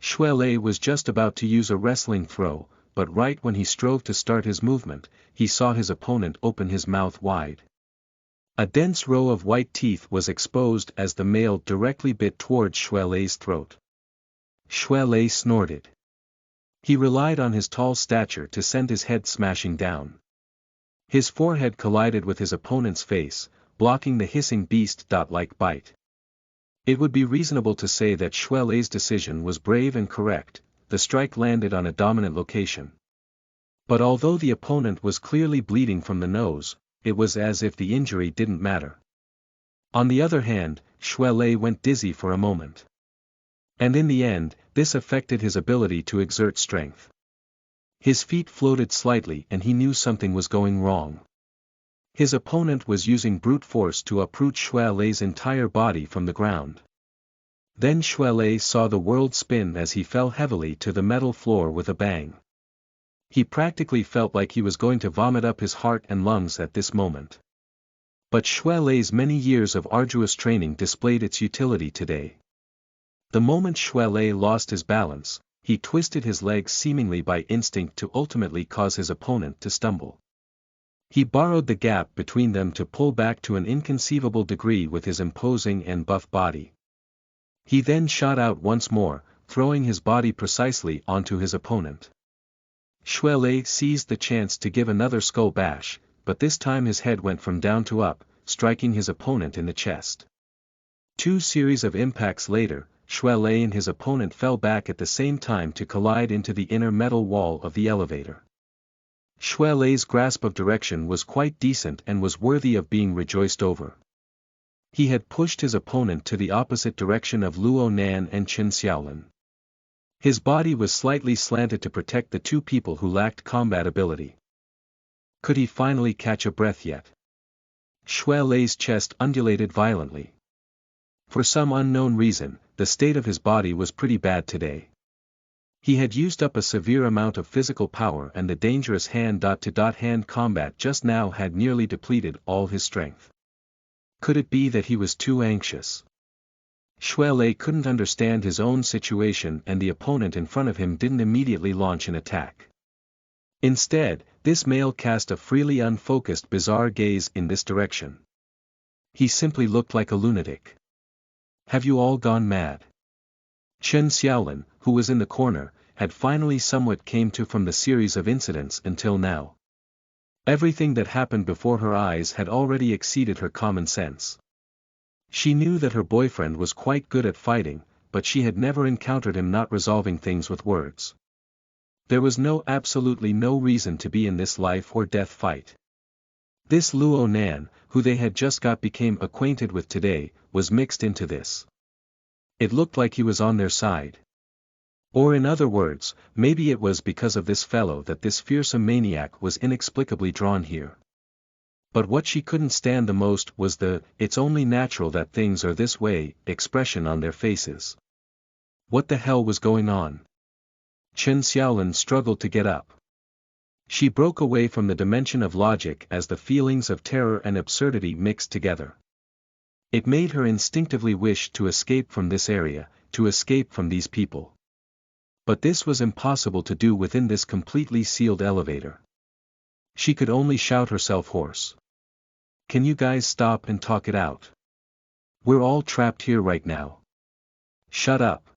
Xue Lei was just about to use a wrestling throw, but right when he strove to start his movement, he saw his opponent open his mouth wide. A dense row of white teeth was exposed as the male directly bit towards Xue Lei's throat. Xue Lei snorted. He relied on his tall stature to send his head smashing down. His forehead collided with his opponent's face, blocking the hissing beast-like bite. It would be reasonable to say that Xue Lei's decision was brave and correct. The strike landed on a dominant location. But although the opponent was clearly bleeding from the nose, it was as if the injury didn't matter. On the other hand, Xue Lei went dizzy for a moment. And in the end, this affected his ability to exert strength. His feet floated slightly and he knew something was going wrong. His opponent was using brute force to uproot Xue Lei's entire body from the ground. Then Xue Lei saw the world spin as he fell heavily to the metal floor with a bang. He practically felt like he was going to vomit up his heart and lungs at this moment. But Xue Lei's many years of arduous training displayed its utility today. The moment Xue Lei lost his balance, he twisted his legs seemingly by instinct to ultimately cause his opponent to stumble. He borrowed the gap between them to pull back to an inconceivable degree with his imposing and buff body. He then shot out once more, throwing his body precisely onto his opponent. Shuelei seized the chance to give another skull bash, but this time his head went from down to up, striking his opponent in the chest. Two series of impacts later, Shuelei and his opponent fell back at the same time to collide into the inner metal wall of the elevator. Shuelei's grasp of direction was quite decent and was worthy of being rejoiced over. He had pushed his opponent to the opposite direction of Luo Nan and Chen Xiaolin. His body was slightly slanted to protect the two people who lacked combat ability. Could he finally catch a breath yet? Shuelei's chest undulated violently. For some unknown reason, the state of his body was pretty bad today. He had used up a severe amount of physical power, and the dangerous hand-to-hand combat just now had nearly depleted all his strength. Could it be that he was too anxious? Shuelei couldn't understand his own situation, and the opponent in front of him didn't immediately launch an attack. Instead, this male cast a freely unfocused bizarre gaze in this direction. He simply looked like a lunatic. Have you all gone mad? Chen Xiaolin, who was in the corner, had finally somewhat came to from the series of incidents until now. Everything that happened before her eyes had already exceeded her common sense. She knew that her boyfriend was quite good at fighting, but she had never encountered him not resolving things with words. There was absolutely no reason to be in this life or death fight. This Luo Nan, who they had just became acquainted with today, was mixed into this. It looked like he was on their side. Or in other words, maybe it was because of this fellow that this fearsome maniac was inexplicably drawn here. But what she couldn't stand the most was the "it's only natural that things are this way" expression on their faces. What the hell was going on? Chen Xiaolin struggled to get up. She broke away from the dimension of logic as the feelings of terror and absurdity mixed together. It made her instinctively wish to escape from this area, to escape from these people. But this was impossible to do within this completely sealed elevator. She could only shout herself hoarse. Can you guys stop and talk it out? We're all trapped here right now. Shut up.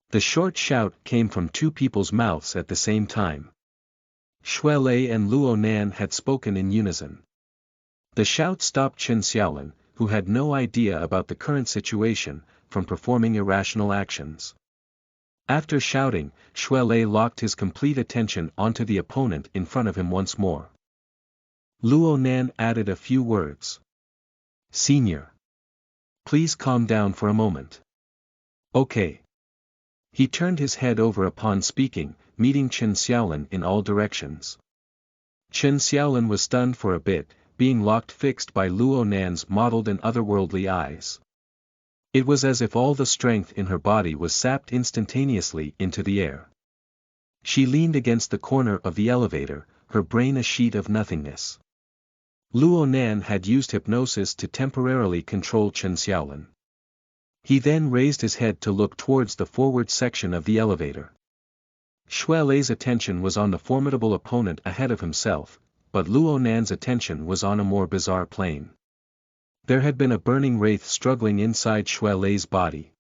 The short shout came from two people's mouths at the same time. Shuelei and Luo Nan had spoken in unison. The shout stopped Chen Xiaolin, who had no idea about the current situation, from performing irrational actions. After shouting, Shuelei locked his complete attention onto the opponent in front of him once more. Luo Nan added a few words. Senior. Please calm down for a moment. Okay. He turned his head over upon speaking, meeting Chen Xiaolin in all directions. Chen Xiaolin was stunned for a bit, being locked fixed by Luo Nan's mottled and otherworldly eyes. It was as if all the strength in her body was sapped instantaneously into the air. She leaned against the corner of the elevator, her brain a sheet of nothingness. Luo Nan had used hypnosis to temporarily control Chen Xiaolin. He then raised his head to look towards the forward section of the elevator. Shuelei's attention was on the formidable opponent ahead of himself, but Luo Nan's attention was on a more bizarre plane. There had been a burning wraith struggling inside Shuelei's body.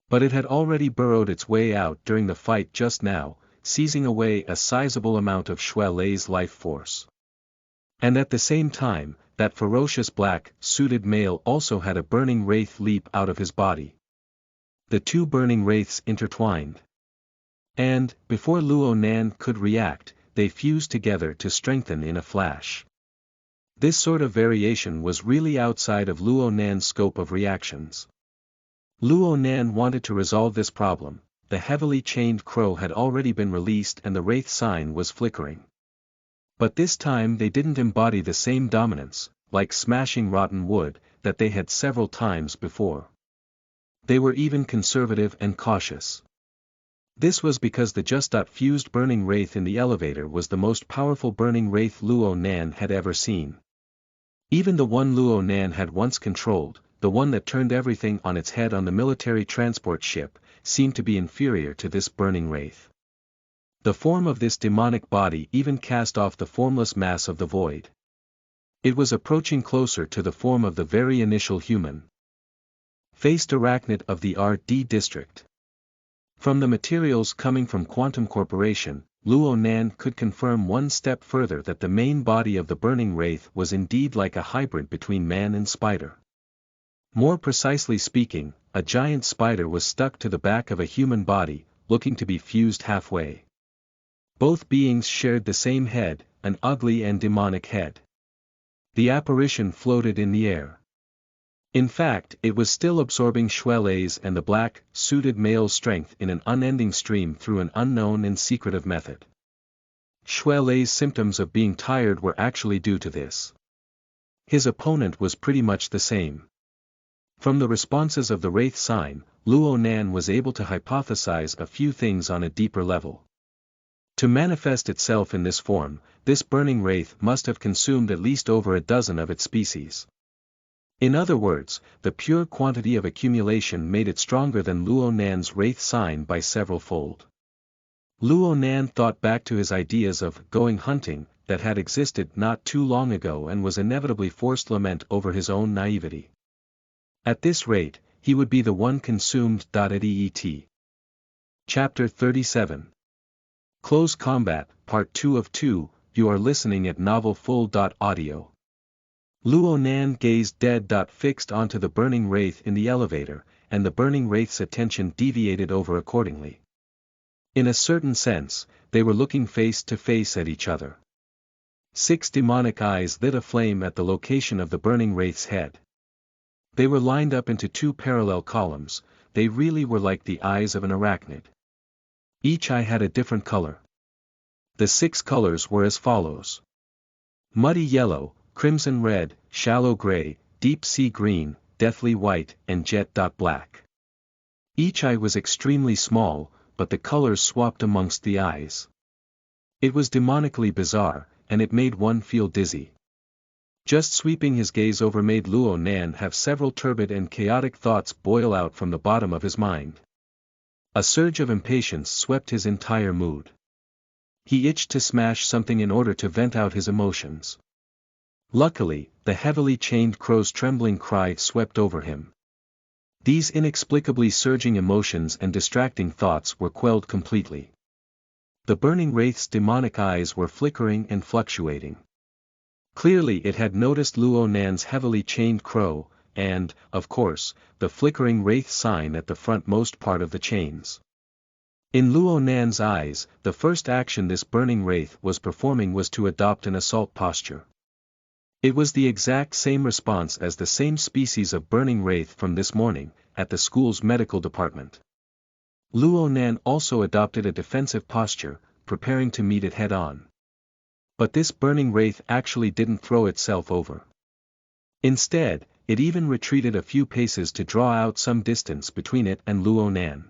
But it had already burrowed its way out during the fight just now, seizing away a sizable amount of Shuelei's life force. And at the same time, that ferocious black-suited male also had a burning wraith leap out of his body. The two burning wraiths intertwined. And, before Luo Nan could react, they fused together to strengthen in a flash. This sort of variation was really outside of Luo Nan's scope of reactions. Luo Nan wanted to resolve this problem. The heavily chained crow had already been released and the wraith sign was flickering. But this time they didn't embody the same dominance, like smashing rotten wood, that they had several times before. They were even conservative and cautious. This was because the just-fused burning wraith in the elevator was the most powerful burning wraith Luo Nan had ever seen. Even the one Luo Nan had once controlled, the one that turned everything on its head on the military transport ship, seemed to be inferior to this burning wraith. The form of this demonic body even cast off the formless mass of the void. It was approaching closer to the form of the very initial human faced arachnid of the RD district. From the materials coming from Quantum Corporation, Luo Nan could confirm one step further that the main body of the burning wraith was indeed like a hybrid between man and spider. More precisely speaking, a giant spider was stuck to the back of a human body, looking to be fused halfway. Both beings shared the same head, an ugly and demonic head. The apparition floated in the air. In fact, it was still absorbing Shuelei's and the black, suited male's strength in an unending stream through an unknown and secretive method. Shuelei's symptoms of being tired were actually due to this. His opponent was pretty much the same. From the responses of the Wraith sign, Luo Nan was able to hypothesize a few things on a deeper level. To manifest itself in this form, this burning wraith must have consumed at least over a dozen of its species. In other words, the pure quantity of accumulation made it stronger than Luo Nan's wraith sign by several fold. Luo Nan thought back to his ideas of going hunting that had existed not too long ago and was inevitably forced to lament over his own naivety. At this rate, he would be the one consumed. Et. Chapter 37. Close Combat, Part 2 of 2, you are listening at novelfull.audio. Luo Nan gazed dead. Fixed onto the burning wraith in the elevator, and the burning wraith's attention deviated over accordingly. In a certain sense, they were looking face to face at each other. 6 demonic eyes lit a flame at the location of the burning wraith's head. They were lined up into 2 parallel columns, they really were like the eyes of an arachnid. Each eye had a different color. The 6 colors were as follows: muddy yellow, crimson red, shallow gray, deep sea green, deathly white, and jet black. Each eye was extremely small, but the colors swapped amongst the eyes. It was demonically bizarre, and it made one feel dizzy. Just sweeping his gaze over made Luo Nan have several turbid and chaotic thoughts boil out from the bottom of his mind. A surge of impatience swept his entire mood. He itched to smash something in order to vent out his emotions. Luckily, the heavily chained crow's trembling cry swept over him. These inexplicably surging emotions and distracting thoughts were quelled completely. The burning wraith's demonic eyes were flickering and fluctuating. Clearly it had noticed Luo Nan's heavily chained crow, and, of course, the flickering wraith sign at the frontmost part of the chains. In Luo Nan's eyes, the first action this burning wraith was performing was to adopt an assault posture. It was the exact same response as the same species of burning wraith from this morning, at the school's medical department. Luo Nan also adopted a defensive posture, preparing to meet it head-on. But this burning wraith actually didn't throw itself over. Instead, it even retreated a few paces to draw out some distance between it and Luo Nan.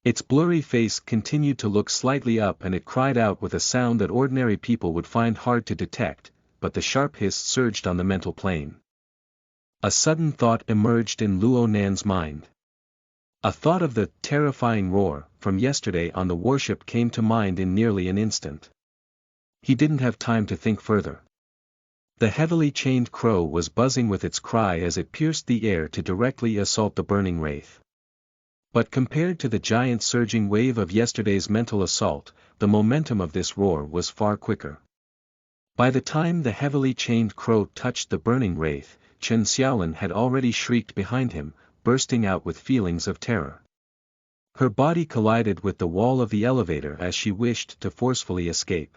Its blurry face continued to look slightly up and it cried out with a sound that ordinary people would find hard to detect, but the sharp hiss surged on the mental plane. A sudden thought emerged in Luo Nan's mind. A thought of the terrifying roar from yesterday on the warship came to mind in nearly an instant. He didn't have time to think further. The heavily chained crow was buzzing with its cry as it pierced the air to directly assault the burning wraith. But compared to the giant surging wave of yesterday's mental assault, the momentum of this roar was far quicker. By the time the heavily chained crow touched the burning wraith, Chen Xiaolin had already shrieked behind him, bursting out with feelings of terror. Her body collided with the wall of the elevator as she wished to forcefully escape.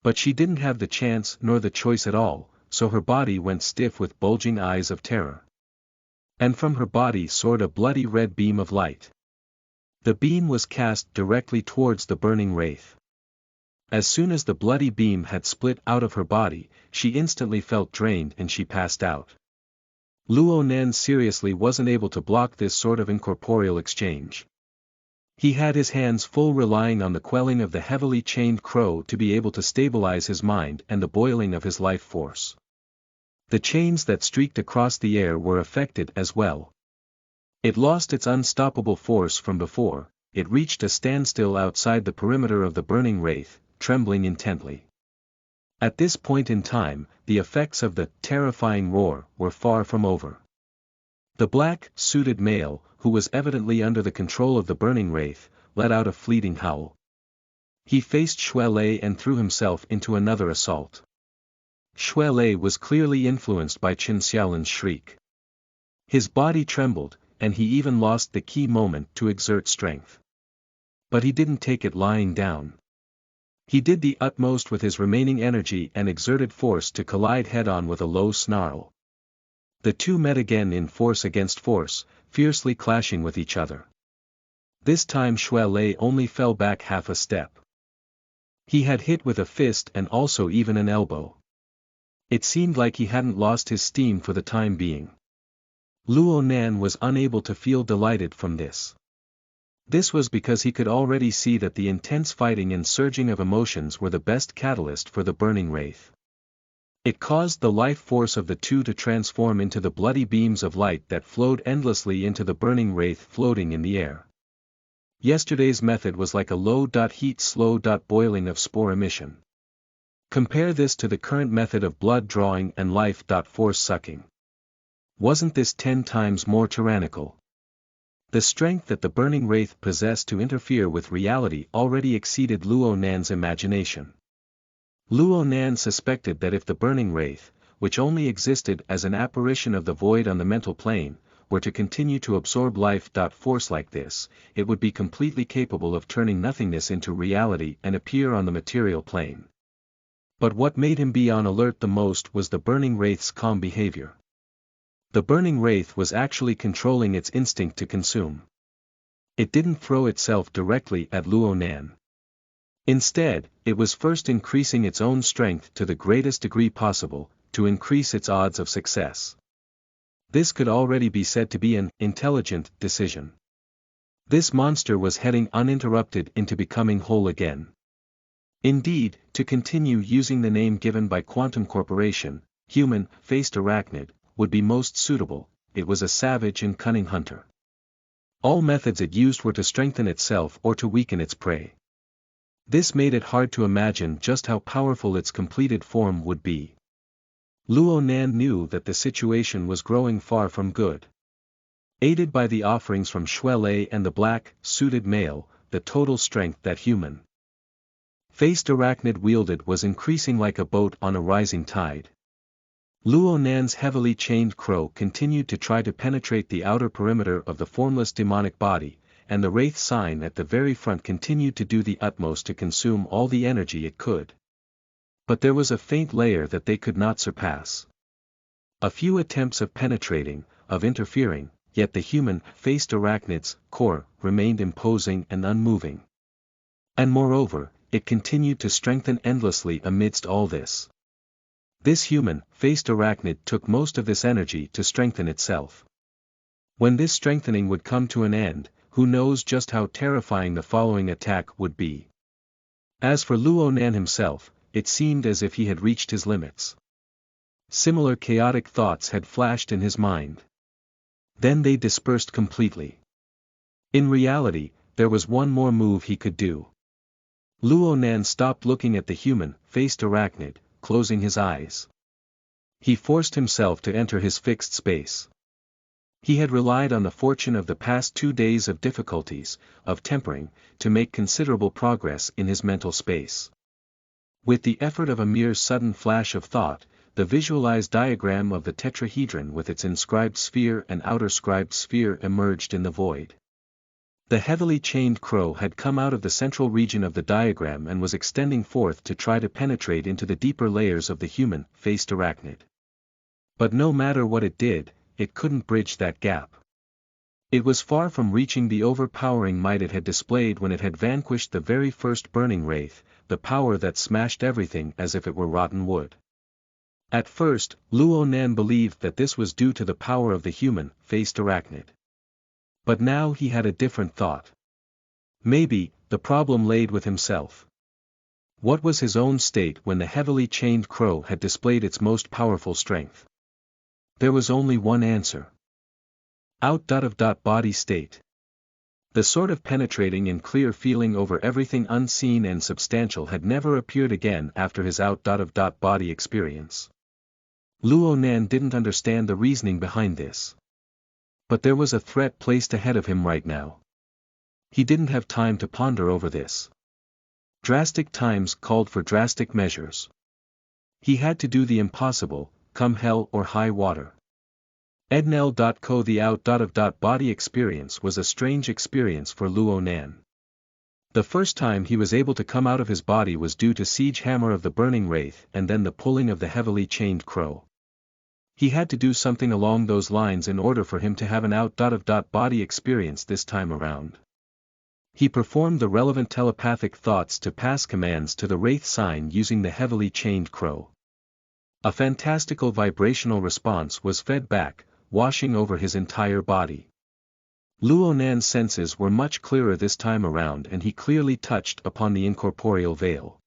But she didn't have the chance nor the choice at all, so her body went stiff with bulging eyes of terror. And from her body soared a bloody red beam of light. The beam was cast directly towards the burning wraith. As soon as the bloody beam had split out of her body, she instantly felt drained and she passed out. Luo Nan seriously wasn't able to block this sort of incorporeal exchange. He had his hands full relying on the quelling of the heavily chained crow to be able to stabilize his mind and the boiling of his life force. The chains that streaked across the air were affected as well. It lost its unstoppable force from before, it reached a standstill outside the perimeter of the burning wraith, trembling intently. At this point in time, the effects of the terrifying roar were far from over. The black, suited male, who was evidently under the control of the burning wraith, let out a fleeting howl. He faced Xue Lei and threw himself into another assault. Xue Lei was clearly influenced by Qin Xiaolin's shriek. His body trembled, and he even lost the key moment to exert strength. But he didn't take it lying down. He did the utmost with his remaining energy and exerted force to collide head-on with a low snarl. The two met again in force against force, fiercely clashing with each other. This time Xue Lei only fell back half a step. He had hit with a fist and also even an elbow. It seemed like he hadn't lost his steam for the time being. Luo Nan was unable to feel delighted from this. This was because he could already see that the intense fighting and surging of emotions were the best catalyst for the burning wraith. It caused the life force of the two to transform into the bloody beams of light that flowed endlessly into the burning wraith floating in the air. Yesterday's method was like a low-heat slow-boiling of spore emission. Compare this to the current method of blood drawing and life-force sucking. Wasn't this 10 times more tyrannical? The strength that the burning wraith possessed to interfere with reality already exceeded Luo Nan's imagination. Luo Nan suspected that if the burning wraith, which only existed as an apparition of the void on the mental plane, were to continue to absorb life-force like this, it would be completely capable of turning nothingness into reality and appear on the material plane. But what made him be on alert the most was the burning wraith's calm behavior. The burning wraith was actually controlling its instinct to consume. It didn't throw itself directly at Luo Nan. Instead, it was first increasing its own strength to the greatest degree possible, to increase its odds of success. This could already be said to be an intelligent decision. This monster was heading uninterrupted into becoming whole again. Indeed, to continue using the name given by Quantum Corporation, human-faced arachnid, would be most suitable. It was a savage and cunning hunter. All methods it used were to strengthen itself or to weaken its prey. This made it hard to imagine just how powerful its completed form would be. Luo Nan knew that the situation was growing far from good. Aided by the offerings from Xue Lei and the black-suited male, the total strength that human-faced arachnid wielded was increasing like a boat on a rising tide. Luo Nan's heavily chained crow continued to try to penetrate the outer perimeter of the formless demonic body, and the wraith sign at the very front continued to do the utmost to consume all the energy it could. But there was a faint layer that they could not surpass. A few attempts of penetrating, of interfering, yet the human-faced arachnid's core remained imposing and unmoving. And moreover, it continued to strengthen endlessly amidst all this. This human-faced arachnid took most of this energy to strengthen itself. When this strengthening would come to an end, who knows just how terrifying the following attack would be. As for Luo Nan himself, it seemed as if he had reached his limits. Similar chaotic thoughts had flashed in his mind. Then they dispersed completely. In reality, there was one more move he could do. Luo Nan stopped looking at the human-faced arachnid, closing his eyes. He forced himself to enter his fixed space. He had relied on the fortune of the past 2 days of difficulties, of tempering, to make considerable progress in his mental space. With the effort of a mere sudden flash of thought, the visualized diagram of the tetrahedron with its inscribed sphere and outer scribed sphere emerged in the void. The heavily chained crow had come out of the central region of the diagram and was extending forth to try to penetrate into the deeper layers of the human-faced arachnid. But no matter what it did, it couldn't bridge that gap. It was far from reaching the overpowering might it had displayed when it had vanquished the very first burning wraith, the power that smashed everything as if it were rotten wood. At first, Luo Nan believed that this was due to the power of the human-faced arachnid. But now he had a different thought. Maybe, the problem laid with himself. What was his own state when the heavily chained crow had displayed its most powerful strength? There was only one answer. Body state. The sort of penetrating and clear feeling over everything unseen and substantial had never appeared again after his body experience. Luo Nan didn't understand the reasoning behind this. But there was a threat placed ahead of him right now. He didn't have time to ponder over this. Drastic times called for drastic measures. He had to do the impossible, come hell or high water. Ednel.co The out-of-body experience was a strange experience for Luo Nan. The first time he was able to come out of his body was due to siege hammer of the burning wraith and then the pulling of the heavily chained crow. He had to do something along those lines in order for him to have an out-of-body experience this time around. He performed the relevant telepathic thoughts to pass commands to the wraith sign using the heavily chained crow. A fantastical vibrational response was fed back, washing over his entire body. Luo Nan's senses were much clearer this time around and he clearly touched upon the incorporeal veil.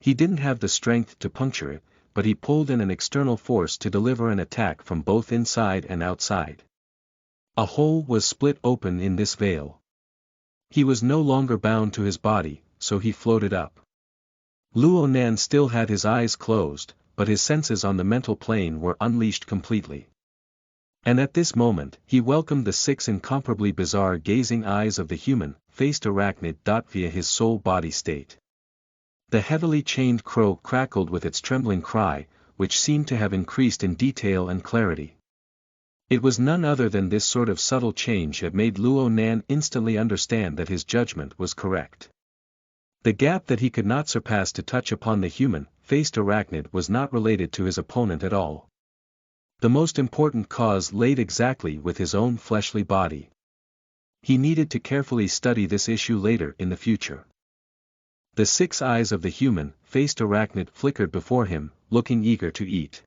He didn't have the strength to puncture it, but he pulled in an external force to deliver an attack from both inside and outside. A hole was split open in this veil. He was no longer bound to his body, so he floated up. Luo Nan still had his eyes closed, but his senses on the mental plane were unleashed completely. And at this moment, he welcomed the six incomparably bizarre gazing eyes of the human-faced arachnid. Via his soul-body state. The heavily chained crow crackled with its trembling cry, which seemed to have increased in detail and clarity. It was none other than this sort of subtle change that made Luo Nan instantly understand that his judgment was correct. The gap that he could not surpass to touch upon the human-faced arachnid was not related to his opponent at all. The most important cause laid exactly with his own fleshly body. He needed to carefully study this issue later in the future. The six eyes of the human-faced arachnid flickered before him, looking eager to eat.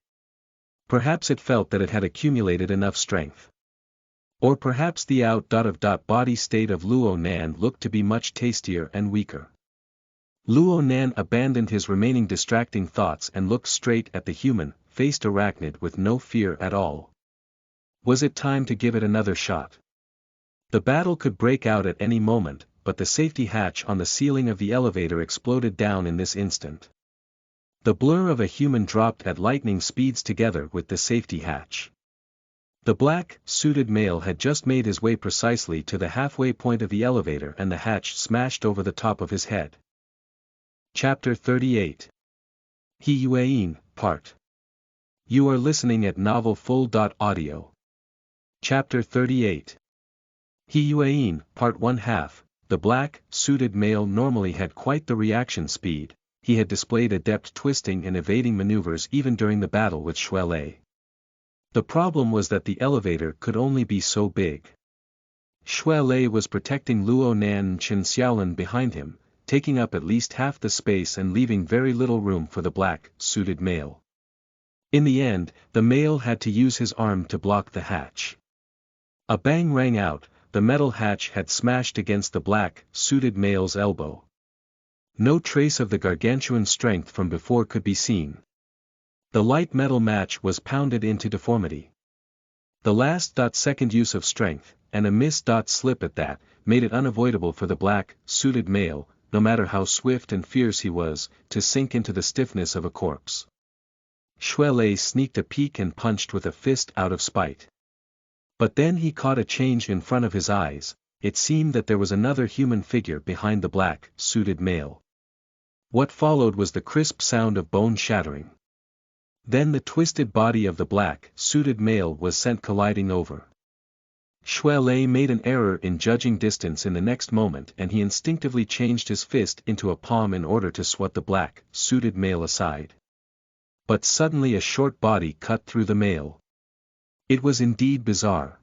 Perhaps it felt that it had accumulated enough strength. Or perhaps the out-of-body state of Luo Nan looked to be much tastier and weaker. Luo Nan abandoned his remaining distracting thoughts and looked straight at the human-faced arachnid with no fear at all. Was it time to give it another shot? The battle could break out at any moment, but the safety hatch on the ceiling of the elevator exploded down in this instant. The blur of a human dropped at lightning speeds together with the safety hatch. The black-suited male had just made his way precisely to the halfway point of the elevator and the hatch smashed over the top of his head. Chapter 38. He Yuan, Part. You are listening at novelfull.audio. Chapter 38. He Yuan, Part 1/2. The black-suited male normally had quite the reaction speed. He had displayed adept twisting and evading maneuvers even during the battle with Shuelei. The problem was that the elevator could only be so big. Shuelei was protecting Luo Nan and Chen Xiaolin behind him, taking up at least half the space and leaving very little room for the black-suited male. In the end, the male had to use his arm to block the hatch. A bang rang out, the metal hatch had smashed against the black-suited male's elbow. No trace of the gargantuan strength from before could be seen. The light metal match was pounded into deformity. The last-second use of strength, and a miss-slip at that, made it unavoidable for the black-suited male, no matter how swift and fierce he was, to sink into the stiffness of a corpse. Shuelei sneaked a peek and punched with a fist out of spite. But then he caught a change in front of his eyes. It seemed that there was another human figure behind the black-suited male. What followed was the crisp sound of bone shattering. Then the twisted body of the black-suited male was sent colliding over. Shuelei made an error in judging distance in the next moment and he instinctively changed his fist into a palm in order to swat the black-suited male aside. But suddenly a short body cut through the male. It was indeed bizarre.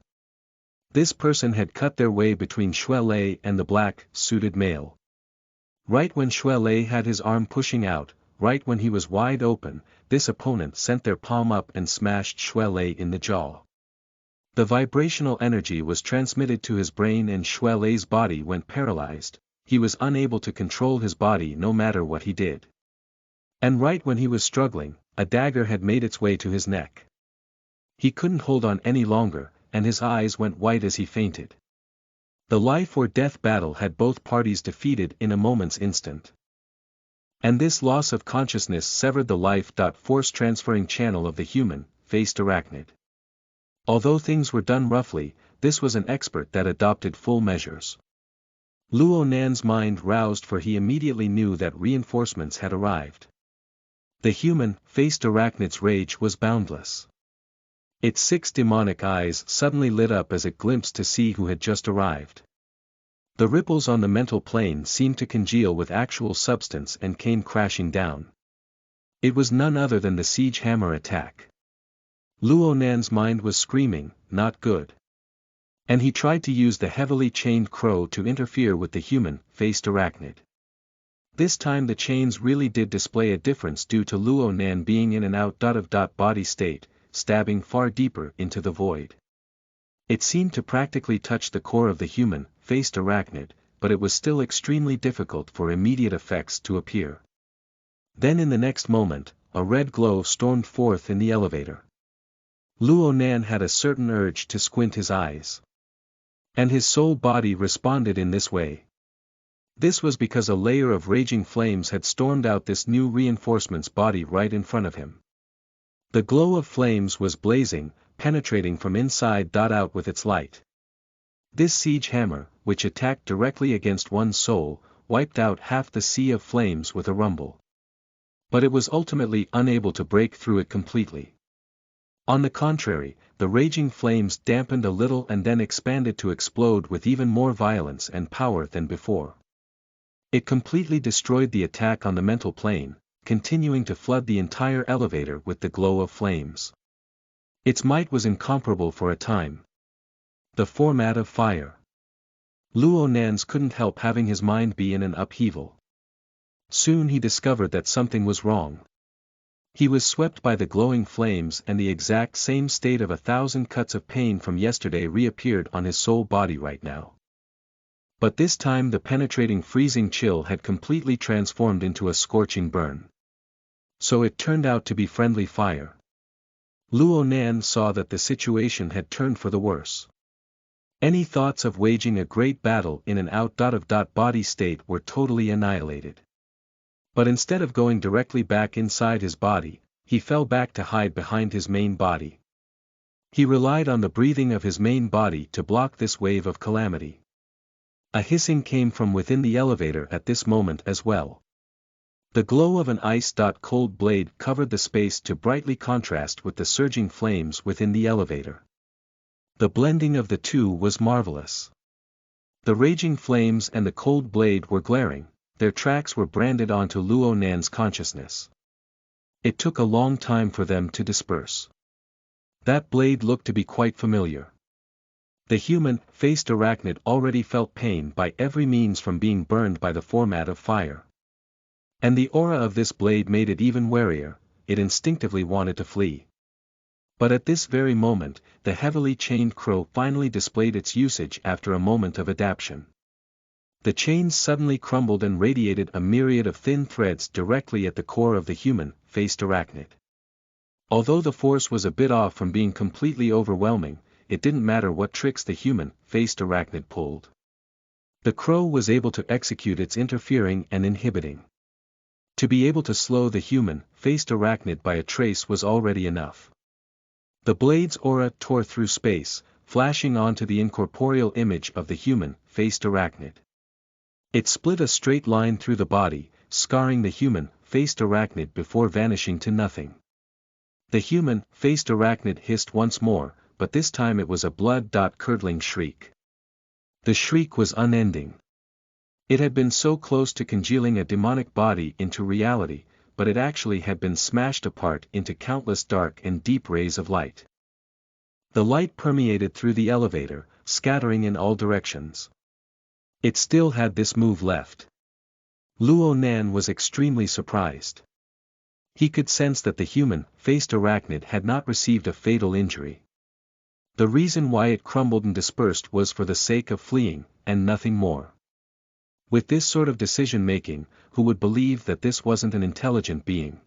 This person had cut their way between Shuelei and the black-suited male. Right when Shuelei had his arm pushing out, right when he was wide open, this opponent sent their palm up and smashed Shuelei in the jaw. The vibrational energy was transmitted to his brain and Shuelei's body went paralyzed. He was unable to control his body no matter what he did. And right when he was struggling, a dagger had made its way to his neck. He couldn't hold on any longer, and his eyes went white as he fainted. The life-or-death battle had both parties defeated in a moment's instant. And this loss of consciousness severed the life-force transferring channel of the human-faced arachnid. Although things were done roughly, this was an expert that adopted full measures. Luo Nan's mind roused, for he immediately knew that reinforcements had arrived. The human-faced arachnid's rage was boundless. Its 6 demonic eyes suddenly lit up as it glimpsed to see who had just arrived. The ripples on the mental plane seemed to congeal with actual substance and came crashing down. It was none other than the siege hammer attack. Luo Nan's mind was screaming, "Not good." And he tried to use the heavily chained crow to interfere with the human-faced arachnid. This time the chains really did display a difference due to Luo Nan being in an out-of-body state, stabbing far deeper into the void. It seemed to practically touch the core of the human-faced arachnid, but it was still extremely difficult for immediate effects to appear. Then in the next moment, a red glow stormed forth in the elevator. Luo Nan had a certain urge to squint his eyes. And his soul body responded in this way. This was because a layer of raging flames had stormed out this new reinforcement's body right in front of him. The glow of flames was blazing, penetrating from inside out with its light. This siege hammer, which attacked directly against one's soul, wiped out half the sea of flames with a rumble. But it was ultimately unable to break through it completely. On the contrary, the raging flames dampened a little and then expanded to explode with even more violence and power than before. It completely destroyed the attack on the mental plane, continuing to flood the entire elevator with the glow of flames. Its might was incomparable for a time. The format of fire. Luo Nan's couldn't help having his mind be in an upheaval. Soon he discovered that something was wrong. He was swept by the glowing flames, and the exact same state of 1,000 cuts of pain from yesterday reappeared on his soul body right now. But this time the penetrating freezing chill had completely transformed into a scorching burn. So it turned out to be friendly fire. Luo Nan saw that the situation had turned for the worse. Any thoughts of waging a great battle in an out-of-body state were totally annihilated. But instead of going directly back inside his body, he fell back to hide behind his main body. He relied on the breathing of his main body to block this wave of calamity. A hissing came from within the elevator at this moment as well. The glow of an ice-cold blade covered the space to brightly contrast with the surging flames within the elevator. The blending of the two was marvelous. The raging flames and the cold blade were glaring. Their tracks were branded onto Luo Nan's consciousness. It took a long time for them to disperse. That blade looked to be quite familiar. The human-faced arachnid already felt pain by every means from being burned by the format of fire. And the aura of this blade made it even warier. It instinctively wanted to flee. But at this very moment, the heavily chained crow finally displayed its usage after a moment of adaptation. The chains suddenly crumbled and radiated a myriad of thin threads directly at the core of the human-faced arachnid. Although the force was a bit off from being completely overwhelming, it didn't matter what tricks the human-faced arachnid pulled. The crow was able to execute its interfering and inhibiting. To be able to slow the human-faced arachnid by a trace was already enough. The blade's aura tore through space, flashing onto the incorporeal image of the human-faced arachnid. It split a straight line through the body, scarring the human-faced arachnid before vanishing to nothing. The human-faced arachnid hissed once more, but this time it was a blood-curdling shriek. The shriek was unending. It had been so close to congealing a demonic body into reality, but it actually had been smashed apart into countless dark and deep rays of light. The light permeated through the elevator, scattering in all directions. It still had this move left. Luo Nan was extremely surprised. He could sense that the human-faced arachnid had not received a fatal injury. The reason why it crumbled and dispersed was for the sake of fleeing, and nothing more. With this sort of decision-making, who would believe that this wasn't an intelligent being?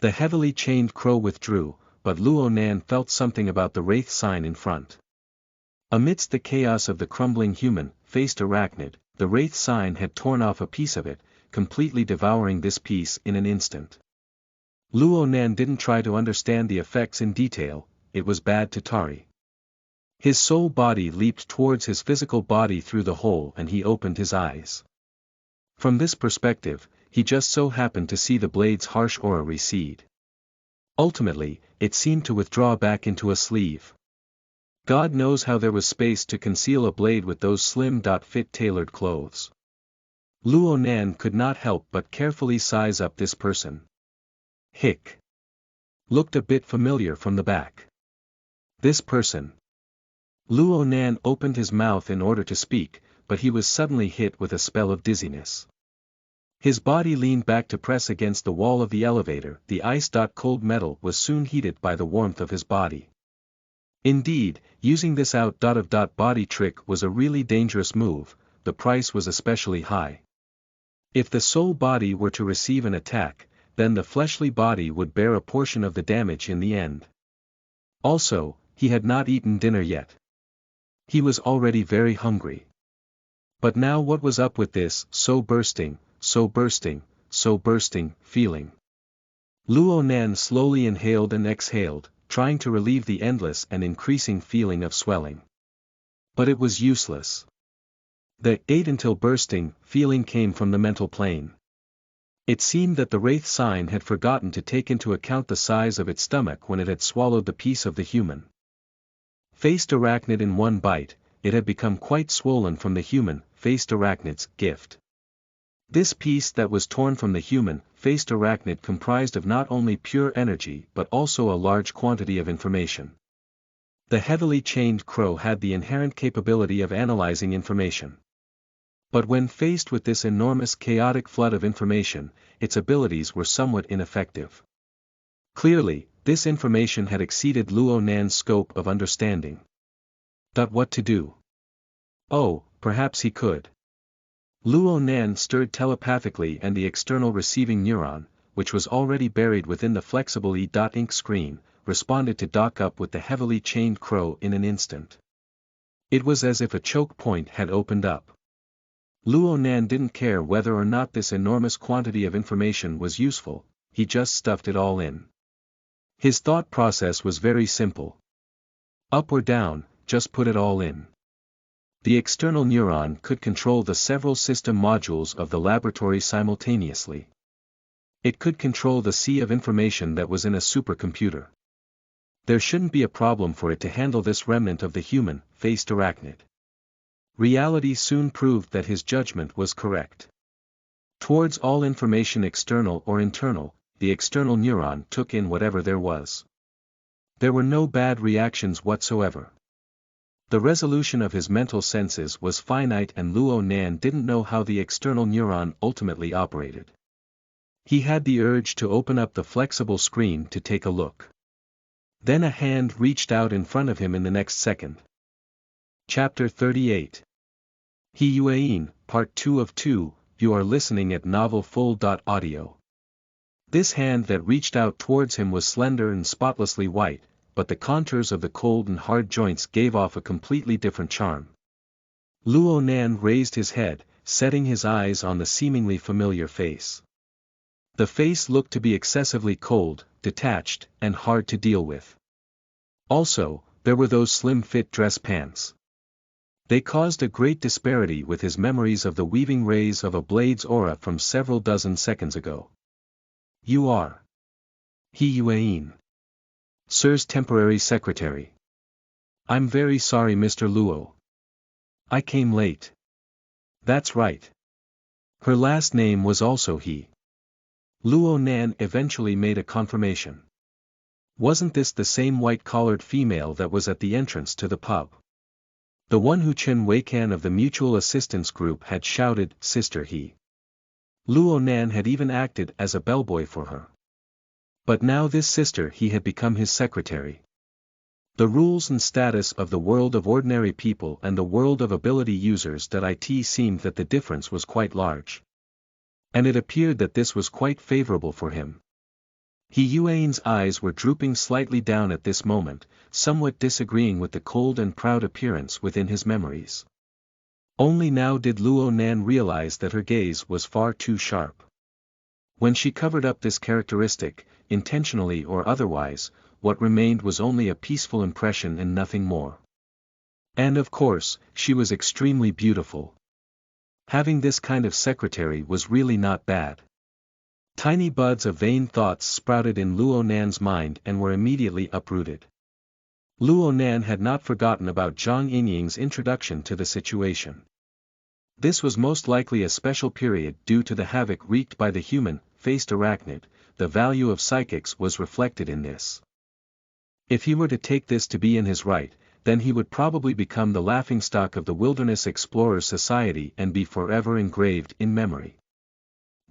The heavily chained crow withdrew, but Luo Nan felt something about the wraith sign in front. Amidst the chaos of the crumbling human-faced arachnid, the wraith sign had torn off a piece of it, completely devouring this piece in an instant. Luo Nan didn't try to understand the effects in detail. It was bad to Tari. His soul body leaped towards his physical body through the hole and he opened his eyes. From this perspective, he just so happened to see the blade's harsh aura recede. Ultimately, it seemed to withdraw back into a sleeve. God knows how there was space to conceal a blade with those slim-fit tailored clothes. Luo Nan could not help but carefully size up this person. Hick. Looked a bit familiar from the back. This person. Luo Nan opened his mouth in order to speak, but he was suddenly hit with a spell of dizziness. His body leaned back to press against the wall of the elevator. The ice-cold metal was soon heated by the warmth of his body. Indeed, using this out-of-body trick was a really dangerous move, the price was especially high. If the soul body were to receive an attack, then the fleshly body would bear a portion of the damage in the end. Also, he had not eaten dinner yet. He was already very hungry. But now what was up with this so bursting feeling? Luo Nan slowly inhaled and exhaled, trying to relieve the endless and increasing feeling of swelling. But it was useless. The ate until bursting feeling came from the mental plane. It seemed that the wraith sign had forgotten to take into account the size of its stomach when it had swallowed the piece of the human faced arachnid in one bite. It had become quite swollen from the human-faced arachnid's gift. This piece that was torn from the human-faced arachnid comprised of not only pure energy but also a large quantity of information. The heavily chained crow had the inherent capability of analyzing information. But when faced with this enormous chaotic flood of information, its abilities were somewhat ineffective. Clearly, this information had exceeded Luo Nan's scope of understanding. What to do? Oh, perhaps he could. Luo Nan stirred telepathically and the external receiving neuron, which was already buried within the flexible E.ink screen, responded to dock up with the heavily chained crow in an instant. It was as if a choke point had opened up. Luo Nan didn't care whether or not this enormous quantity of information was useful, he just stuffed it all in. His thought process was very simple. Up or down, just put it all in. The external neuron could control the several system modules of the laboratory simultaneously. It could control the sea of information that was in a supercomputer. There shouldn't be a problem for it to handle this remnant of the human-faced arachnid. Reality soon proved that his judgment was correct. Towards all information external or internal, the external neuron took in whatever there was. There were no bad reactions whatsoever. The resolution of his mental senses was finite and Luo Nan didn't know how the external neuron ultimately operated. He had the urge to open up the flexible screen to take a look. Then a hand reached out in front of him in the next second. Chapter 38. He Yuan, Part 2 of 2, you are listening at novelfull.audio. This hand that reached out towards him was slender and spotlessly white, but the contours of the cold and hard joints gave off a completely different charm. Luo Nan raised his head, setting his eyes on the seemingly familiar face. The face looked to be excessively cold, detached, and hard to deal with. Also, there were those slim-fit dress pants. They caused a great disparity with his memories of the weaving rays of a blade's aura from several dozen seconds ago. You are He Yuan, Sir's temporary secretary. I'm very sorry, Mr. Luo. I came late. That's right. Her last name was also He. Luo Nan eventually made a confirmation. Wasn't this the same white-collared female that was at the entrance to the pub? The one who Chen Weikan of the Mutual Assistance Group had shouted, "Sister He." Luo Nan had even acted as a bellboy for her. But now this sister He had become his secretary. The rules and status of the world of ordinary people and the world of ability users .it seemed that the difference was quite large. And it appeared that this was quite favorable for him. He Yuan's eyes were drooping slightly down at this moment, somewhat disagreeing with the cold and proud appearance within his memories. Only now did Luo Nan realize that her gaze was far too sharp. When she covered up this characteristic, intentionally or otherwise, what remained was only a peaceful impression and nothing more. And of course, she was extremely beautiful. Having this kind of secretary was really not bad. Tiny buds of vain thoughts sprouted in Luo Nan's mind and were immediately uprooted. Luo Nan had not forgotten about Zhang Yingying's introduction to the situation. This was most likely a special period due to the havoc wreaked by the human-faced arachnid. The value of psychics was reflected in this. If he were to take this to be in his right, then he would probably become the laughingstock of the Wilderness Explorers Society and be forever engraved in memory.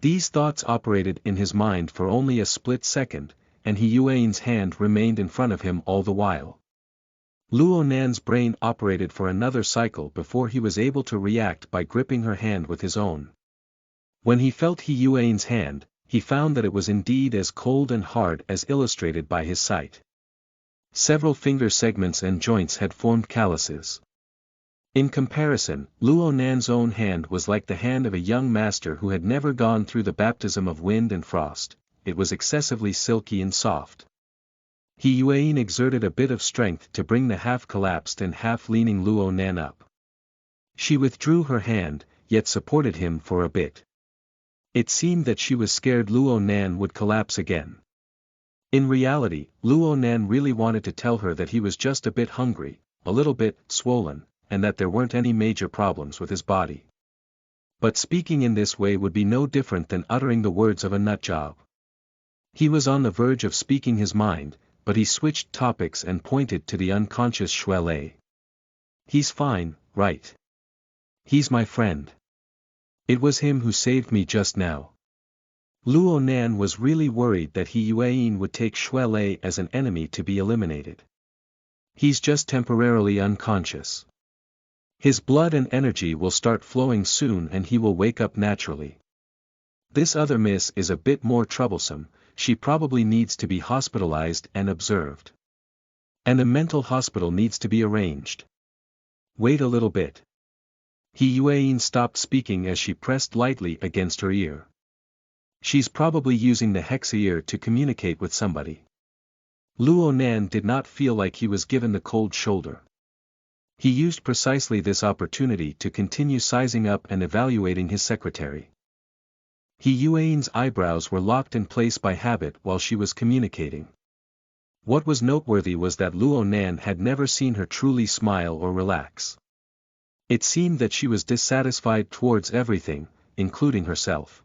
These thoughts operated in his mind for only a split second, and Yuan's hand remained in front of him all the while. Luo Nan's brain operated for another cycle before he was able to react by gripping her hand with his own. When he felt Yuan's hand, he found that it was indeed as cold and hard as illustrated by his sight. Several finger segments and joints had formed calluses. In comparison, Luo Nan's own hand was like the hand of a young master who had never gone through the baptism of wind and frost. It was excessively silky and soft. Yuan exerted a bit of strength to bring the half-collapsed and half-leaning Luo Nan up. She withdrew her hand, yet supported him for a bit. It seemed that she was scared Luo Nan would collapse again. In reality, Luo Nan really wanted to tell her that he was just a bit hungry, a little bit swollen, and that there weren't any major problems with his body. But speaking in this way would be no different than uttering the words of a nutjob. He was on the verge of speaking his mind, but he switched topics and pointed to the unconscious Shuelei. He's fine, right? He's my friend. It was him who saved me just now. Luo Nan was really worried that Yuan would take Shuelei as an enemy to be eliminated. He's just temporarily unconscious. His blood and energy will start flowing soon and he will wake up naturally. This other miss is a bit more troublesome. She probably needs to be hospitalized and observed. And a mental hospital needs to be arranged. Wait a little bit. Yuan stopped speaking as she pressed lightly against her ear. She's probably using the hex ear to communicate with somebody. Luo Nan did not feel like he was given the cold shoulder. He used precisely this opportunity to continue sizing up and evaluating his secretary. Yuan's eyebrows were locked in place by habit while she was communicating. What was noteworthy was that Luo Nan had never seen her truly smile or relax. It seemed that she was dissatisfied towards everything, including herself.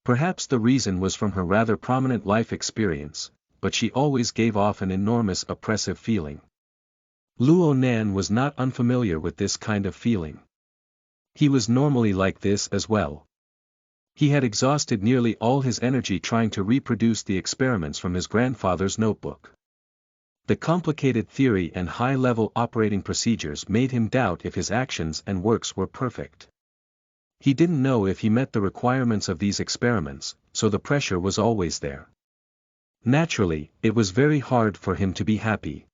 Perhaps the reason was from her rather prominent life experience, but she always gave off an enormous oppressive feeling. Luo Nan was not unfamiliar with this kind of feeling. He was normally like this as well. He had exhausted nearly all his energy trying to reproduce the experiments from his grandfather's notebook. The complicated theory and high-level operating procedures made him doubt if his actions and works were perfect. He didn't know if he met the requirements of these experiments, so the pressure was always there. Naturally, it was very hard for him to be happy.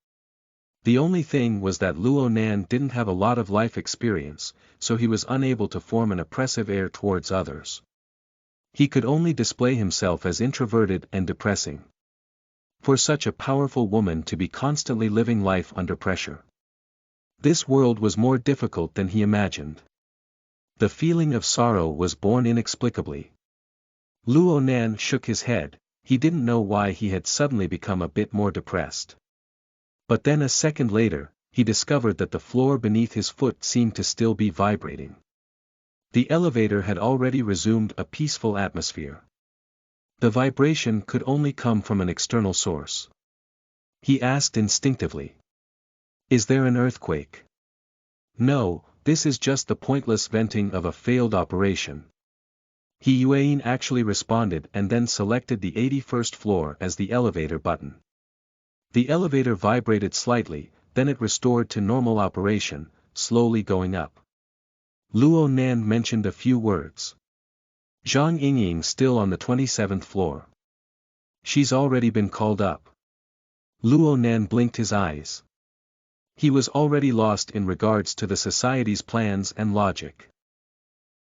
The only thing was that Luo Nan didn't have a lot of life experience, so he was unable to form an oppressive air towards others. He could only display himself as introverted and depressing. For such a powerful woman to be constantly living life under pressure. This world was more difficult than he imagined. The feeling of sorrow was born inexplicably. Luo Nan shook his head. He didn't know why he had suddenly become a bit more depressed. But then a second later, he discovered that the floor beneath his foot seemed to still be vibrating. The elevator had already resumed a peaceful atmosphere. The vibration could only come from an external source. He asked instinctively. Is there an earthquake? No, this is just the pointless venting of a failed operation. Yuan actually responded and then selected the 81st floor as the elevator button. The elevator vibrated slightly, then it restored to normal operation, slowly going up. Luo Nan mentioned a few words. Zhang Yingying still on the 27th floor. She's already been called up. Luo Nan blinked his eyes. He was already lost in regards to the society's plans and logic.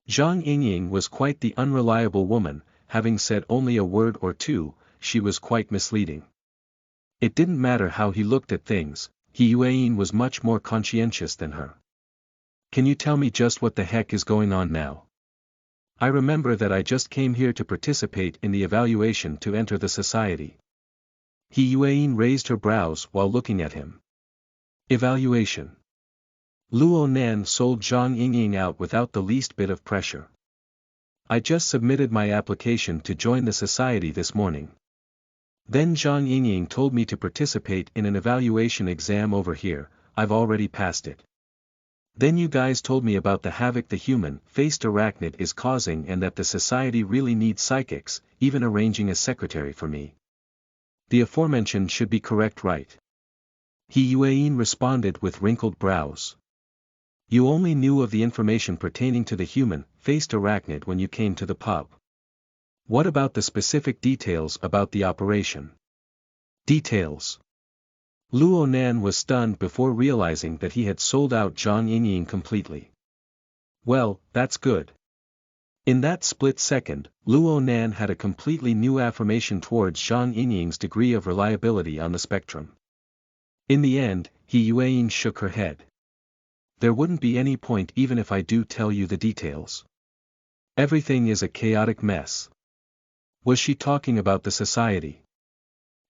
Zhang Yingying was quite the unreliable woman, having said only a word or two, she was quite misleading. It didn't matter how he looked at things, He Yuan was much more conscientious than her. Can you tell me just what the heck is going on now? I remember that I just came here to participate in the evaluation to enter the society. He Yuan raised her brows while looking at him. Evaluation. Luo Nan sold Zhang Yingying out without the least bit of pressure. I just submitted my application to join the society this morning. Then Zhang Yingying told me to participate in an evaluation exam over here. I've already passed it. Then you guys told me about the havoc the human-faced arachnid is causing and that the society really needs psychics, even arranging a secretary for me. The aforementioned should be correct, right? He Yuan responded with wrinkled brows. You only knew of the information pertaining to the human-faced arachnid when you came to the pub. What about the specific details about the operation? Details. Luo Nan was stunned before realizing that he had sold out Zhang Yingying completely. Well, that's good. In that split second, Luo Nan had a completely new affirmation towards Zhang Yingying's degree of reliability on the spectrum. In the end, He Yuan shook her head. There wouldn't be any point even if I do tell you the details. Everything is a chaotic mess. Was she talking about the society?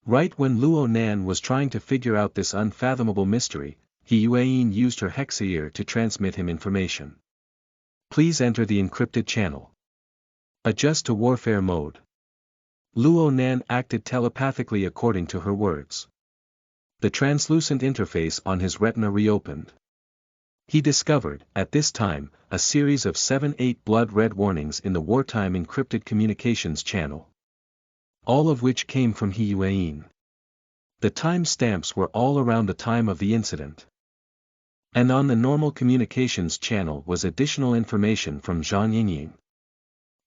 Right when Luo Nan was trying to figure out this unfathomable mystery, He Yuan used her hexaear to transmit him information. Please enter the encrypted channel. Adjust to warfare mode. Luo Nan acted telepathically according to her words. The translucent interface on his retina reopened. He discovered, at this time, a series of 7-8 blood-red warnings in the wartime encrypted communications channel. All of which came from He Yuan. The time stamps were all around the time of the incident. And on the normal communications channel was additional information from Zhang Yingying.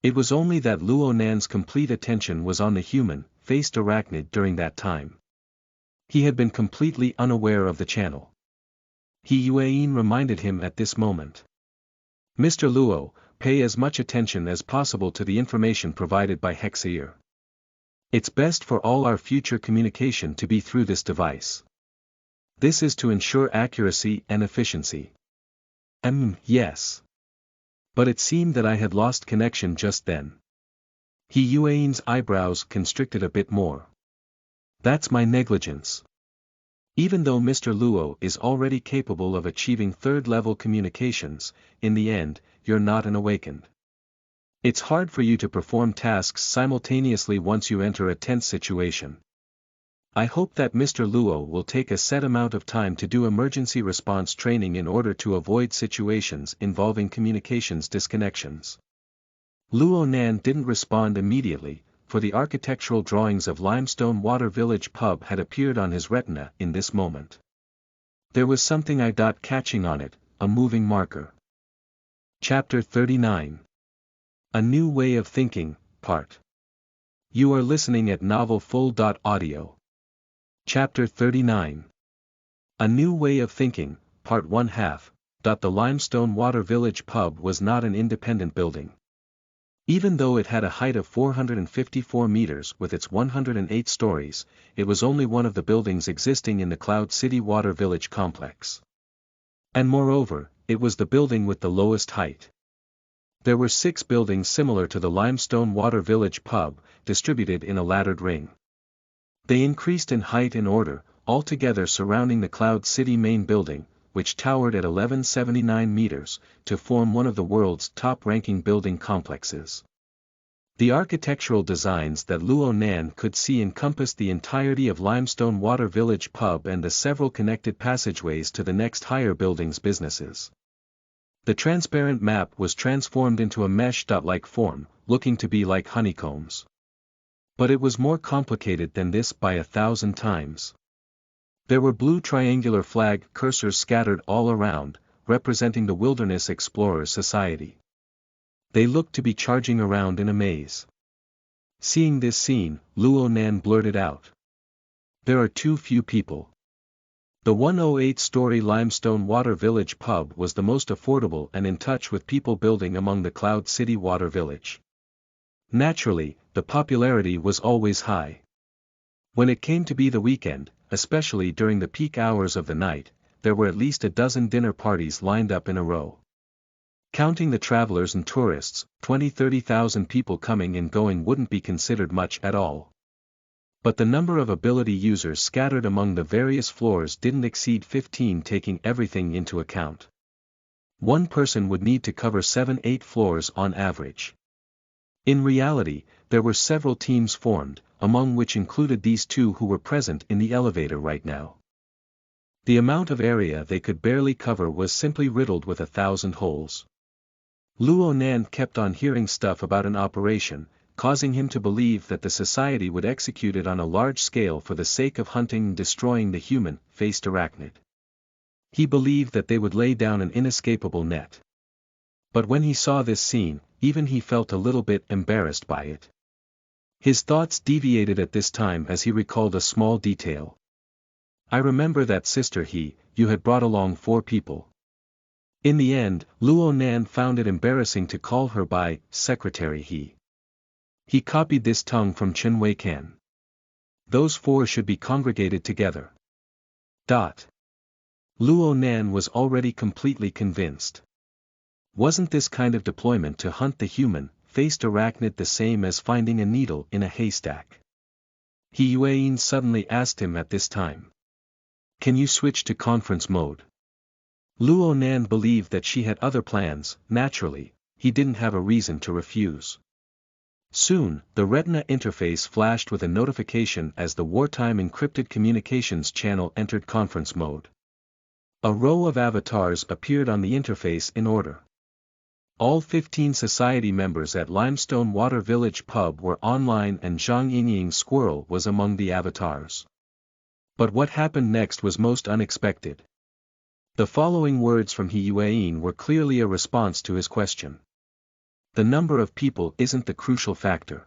It was only that Luo Nan's complete attention was on the human-faced arachnid during that time. He had been completely unaware of the channel. He Yuan reminded him at this moment. Mr. Luo, pay as much attention as possible to the information provided by Hexaear. It's best for all our future communication to be through this device. This is to ensure accuracy and efficiency. Yes. But it seemed that I had lost connection just then. He Yuan's eyebrows constricted a bit more. That's my negligence. Even though Mr. Luo is already capable of achieving third-level communications, in the end, you're not an awakened. It's hard for you to perform tasks simultaneously once you enter a tense situation. I hope that Mr. Luo will take a set amount of time to do emergency response training in order to avoid situations involving communications disconnections. Luo Nan didn't respond immediately, for the architectural drawings of Limestone Water Village pub had appeared on his retina in this moment. There was something catching on it, a moving marker. Chapter 39. A New Way of Thinking, Part. You are listening at novelfull.audio. Chapter 39. A New Way of Thinking, Part 1/2. The Limestone Water Village pub was not an independent building. Even though it had a height of 454 meters with its 108 stories, it was only one of the buildings existing in the Cloud City Water Village complex. And moreover, it was the building with the lowest height. There were 6 buildings similar to the Limestone Water Village pub, distributed in a laddered ring. They increased in height and order, altogether surrounding the Cloud City main building, which towered at 1179 meters, to form one of the world's top-ranking building complexes. The architectural designs that Luo Nan could see encompassed the entirety of Limestone Water Village pub and the several connected passageways to the next higher buildings' businesses. The transparent map was transformed into a mesh-like form, looking to be like honeycombs. But it was more complicated than this by 1,000 times. There were blue triangular flag cursors scattered all around, representing the Wilderness Explorers Society. They looked to be charging around in a maze. Seeing this scene, Luo Nan blurted out. There are too few people. The 108-story Limestone Water Village pub was the most affordable and in touch with people building among the Cloud City Water Village. Naturally, the popularity was always high. When it came to be the weekend, especially during the peak hours of the night. There were at least a dozen dinner parties lined up in a row. Counting the travelers and tourists, 20–30,000 people coming and going wouldn't be considered much at all. But the number of ability users scattered among the various floors didn't exceed 15, taking everything into account. One person would need to cover 7–8 floors on average. In reality, there were several teams formed, among which included these two who were present in the elevator right now. The amount of area they could barely cover was simply riddled with 1,000 holes. Luo Nan kept on hearing stuff about an operation, causing him to believe that the society would execute it on a large scale for the sake of hunting and destroying the human-faced arachnid. He believed that they would lay down an inescapable net. But when he saw this scene, even he felt a little bit embarrassed by it. His thoughts deviated at this time as he recalled a small detail. I remember that sister you had brought along 4 people. In the end, Luo Nan found it embarrassing to call her by secretary He copied this tongue from Chen Weikan. Those 4 should be congregated together. Luo Nan was already completely convinced. Wasn't this kind of deployment to hunt the human-faced arachnid the same as finding a needle in a haystack? He Yueyin suddenly asked him at this time. Can you switch to conference mode? Luo Nan believed that she had other plans. Naturally, he didn't have a reason to refuse. Soon, the retina interface flashed with a notification as the wartime encrypted communications channel entered conference mode. A row of avatars appeared on the interface in order. All 15 society members at Limestone Water Village Pub were online and Zhang Yingying Squirrel was among the avatars. But what happened next was most unexpected. The following words from He Yueyin were clearly a response to his question. The number of people isn't the crucial factor.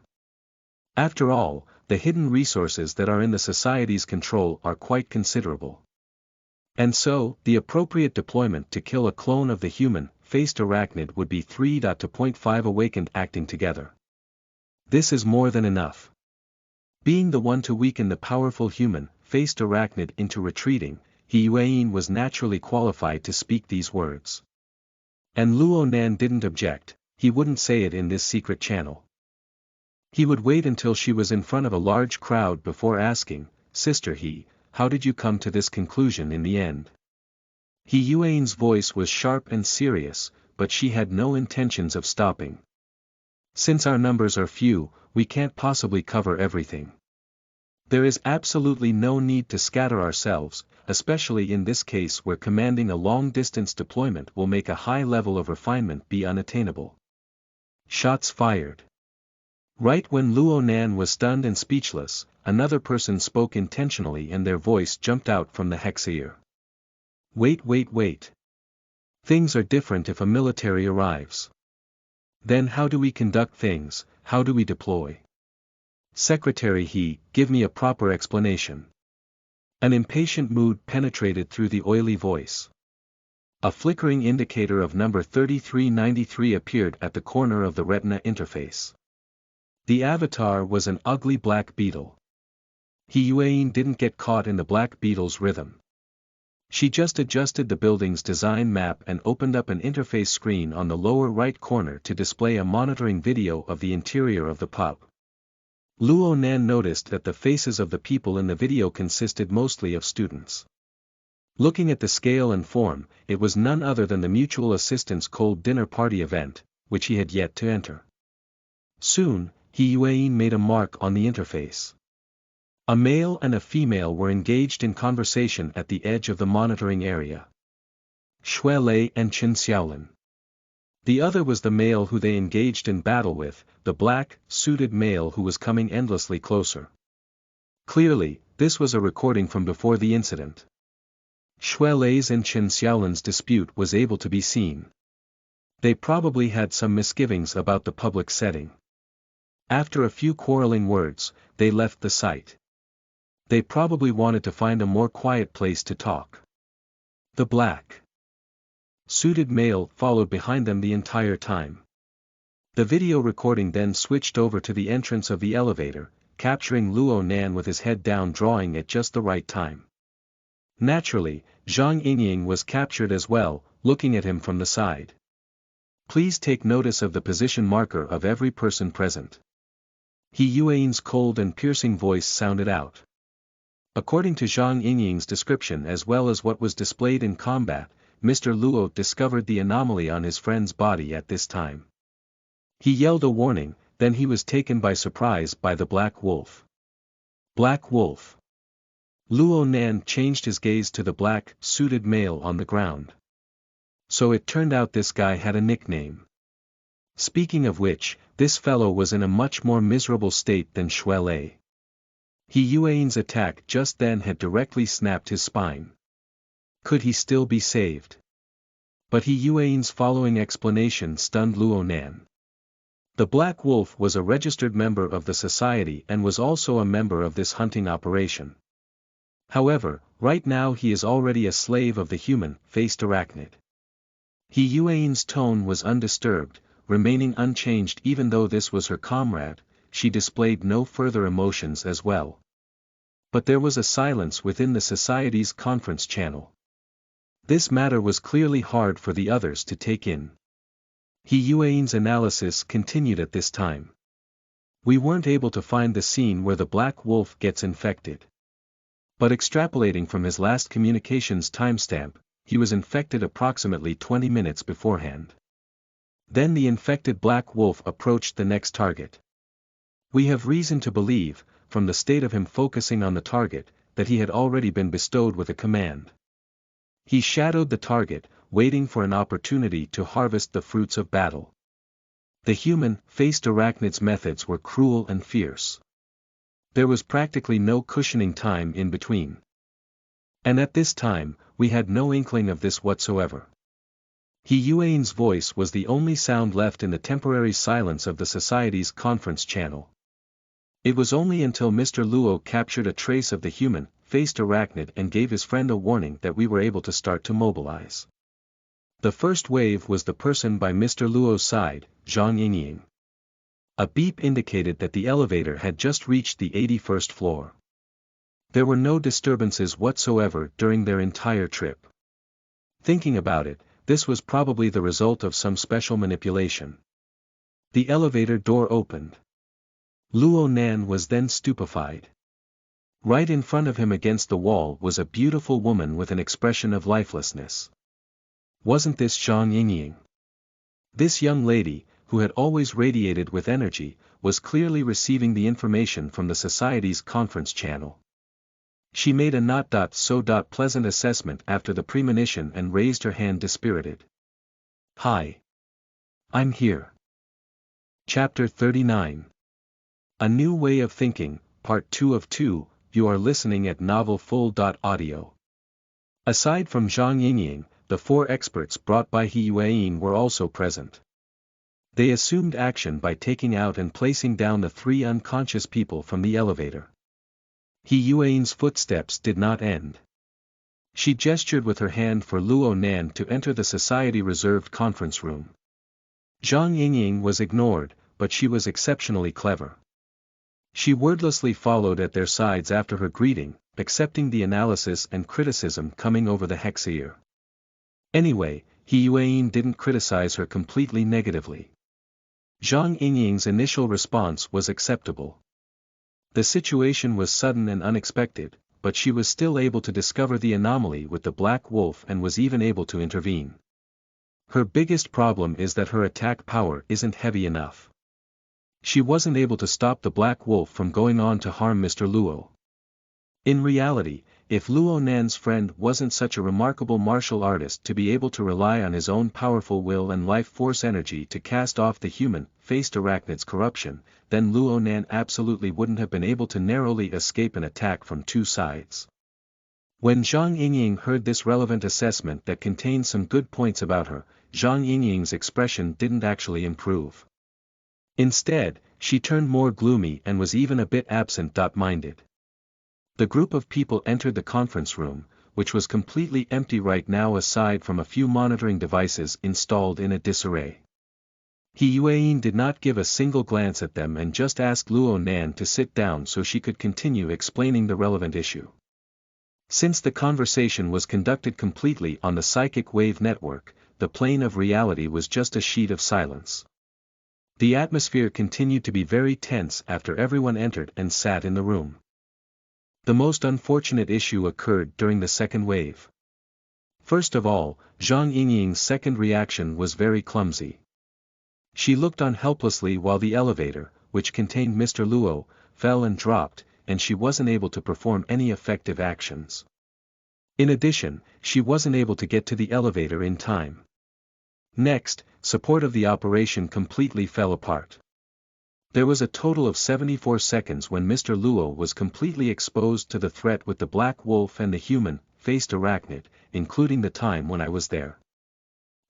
After all, the hidden resources that are in the society's control are quite considerable. And so, the appropriate deployment to kill a clone of the human-faced arachnid would be 3.5 awakened acting together. This is more than enough. Being the one to weaken the powerful human-faced arachnid into retreating, He Yueyin was naturally qualified to speak these words. And Luo Nan didn't object. He wouldn't say it in this secret channel. He would wait until she was in front of a large crowd before asking, Sister how did you come to this conclusion in the end? He Yueyin's voice was sharp and serious, but she had no intentions of stopping. Since our numbers are few, we can't possibly cover everything. There is absolutely no need to scatter ourselves, especially in this case where commanding a long-distance deployment will make a high level of refinement be unattainable. Shots fired. Right when Luo Nan was stunned and speechless, another person spoke intentionally and their voice jumped out from the hexaear. Wait. Things are different if a military arrives. Then how do we conduct things, how do we deploy? Secretary give me a proper explanation. An impatient mood penetrated through the oily voice. A flickering indicator of number 3393 appeared at the corner of the retina interface. The avatar was an ugly black beetle. He Yueyin didn't get caught in the black beetle's rhythm. She just adjusted the building's design map and opened up an interface screen on the lower right corner to display a monitoring video of the interior of the pub. Luo Nan noticed that the faces of the people in the video consisted mostly of students. Looking at the scale and form, it was none other than the Mutual Assistance Cold Dinner Party event, which he had yet to enter. Soon, He Yueyin made a mark on the interface. A male and a female were engaged in conversation at the edge of the monitoring area. Shui Lei and Chen Xiaolin. The other was the male who they engaged in battle with, the black, suited male who was coming endlessly closer. Clearly, this was a recording from before the incident. Shui Lei's and Chen Xiaolin's dispute was able to be seen. They probably had some misgivings about the public setting. After a few quarreling words, they left the site. They probably wanted to find a more quiet place to talk. The black, suited male followed behind them the entire time. The video recording then switched over to the entrance of the elevator, capturing Luo Nan with his head down, drawing at just the right time. Naturally, Zhang Yingying was captured as well, looking at him from the side. Please take notice of the position marker of every person present. He Yuan's cold and piercing voice sounded out. According to Zhang Yingying's description as well as what was displayed in combat, Mr. Luo discovered the anomaly on his friend's body at this time. He yelled a warning, then he was taken by surprise by the Black Wolf. Black Wolf. Luo Nan changed his gaze to the black-suited male on the ground. So it turned out this guy had a nickname. Speaking of which, this fellow was in a much more miserable state than Shui Lei. He Yuan's attack just then had directly snapped his spine. Could he still be saved? But He Yuan's following explanation stunned Luo Nan. The Black Wolf was a registered member of the society and was also a member of this hunting operation. However, right now he is already a slave of the human-faced arachnid. He Yuan's tone was undisturbed, remaining unchanged even though this was her comrade. She displayed no further emotions as well. But there was a silence within the society's conference channel. This matter was clearly hard for the others to take in. He Yuan's analysis continued at this time. We weren't able to find the scene where the Black Wolf gets infected. But extrapolating from his last communications timestamp, he was infected approximately 20 minutes beforehand. Then the infected Black Wolf approached the next target. We have reason to believe, from the state of him focusing on the target, that he had already been bestowed with a command. He shadowed the target, waiting for an opportunity to harvest the fruits of battle. The human-faced arachnid's methods were cruel and fierce. There was practically no cushioning time in between. And at this time, we had no inkling of this whatsoever. He Yuan's voice was the only sound left in the temporary silence of the society's conference channel. It was only until Mr. Luo captured a trace of the human-faced arachnid and gave his friend a warning that we were able to start to mobilize. The first wave was the person by Mr. Luo's side, Zhang Yingying. A beep indicated that the elevator had just reached the 81st floor. There were no disturbances whatsoever during their entire trip. Thinking about it, this was probably the result of some special manipulation. The elevator door opened. Luo Nan was then stupefied. Right in front of him against the wall was a beautiful woman with an expression of lifelessness. Wasn't this Zhang Yingying? This young lady, who had always radiated with energy, was clearly receiving the information from the society's conference channel. She made a not-so-pleasant assessment after the premonition and raised her hand dispirited. Hi. I'm here. Chapter 39. A New Way of Thinking, Part 2 of 2, you are listening at novelfull.audio. Aside from Zhang Yingying, the 4 experts brought by He Yuan were also present. They assumed action by taking out and placing down the 3 unconscious people from the elevator. He Yuan's footsteps did not end. She gestured with her hand for Luo Nan to enter the society-reserved conference room. Zhang Yingying was ignored, but she was exceptionally clever. She wordlessly followed at their sides after her greeting, accepting the analysis and criticism coming over the Hexeer. Anyway, He Yuan didn't criticize her completely negatively. Zhang Yingying's initial response was acceptable. The situation was sudden and unexpected, but she was still able to discover the anomaly with the Black Wolf and was even able to intervene. Her biggest problem is that her attack power isn't heavy enough. She wasn't able to stop the Black Wolf from going on to harm Mr. Luo. In reality, if Luo Nan's friend wasn't such a remarkable martial artist to be able to rely on his own powerful will and life force energy to cast off the human-faced arachnid's corruption, then Luo Nan absolutely wouldn't have been able to narrowly escape an attack from 2 sides. When Zhang Yingying heard this relevant assessment that contained some good points about her, Zhang Yingying's expression didn't actually improve. Instead, she turned more gloomy and was even a bit absent-minded. The group of people entered the conference room, which was completely empty right now aside from a few monitoring devices installed in a disarray. He Yuan did not give a single glance at them and just asked Luo Nan to sit down so she could continue explaining the relevant issue. Since the conversation was conducted completely on the psychic wave network, the plane of reality was just a sheet of silence. The atmosphere continued to be very tense after everyone entered and sat in the room. The most unfortunate issue occurred during the second wave. First of all, Zhang Yingying's second reaction was very clumsy. She looked on helplessly while the elevator, which contained Mr. Luo, fell and dropped, and she wasn't able to perform any effective actions. In addition, she wasn't able to get to the elevator in time. Next, support of the operation completely fell apart. There was a total of 74 seconds when Mr. Luo was completely exposed to the threat with the black wolf and the human-faced arachnid, including the time when I was there.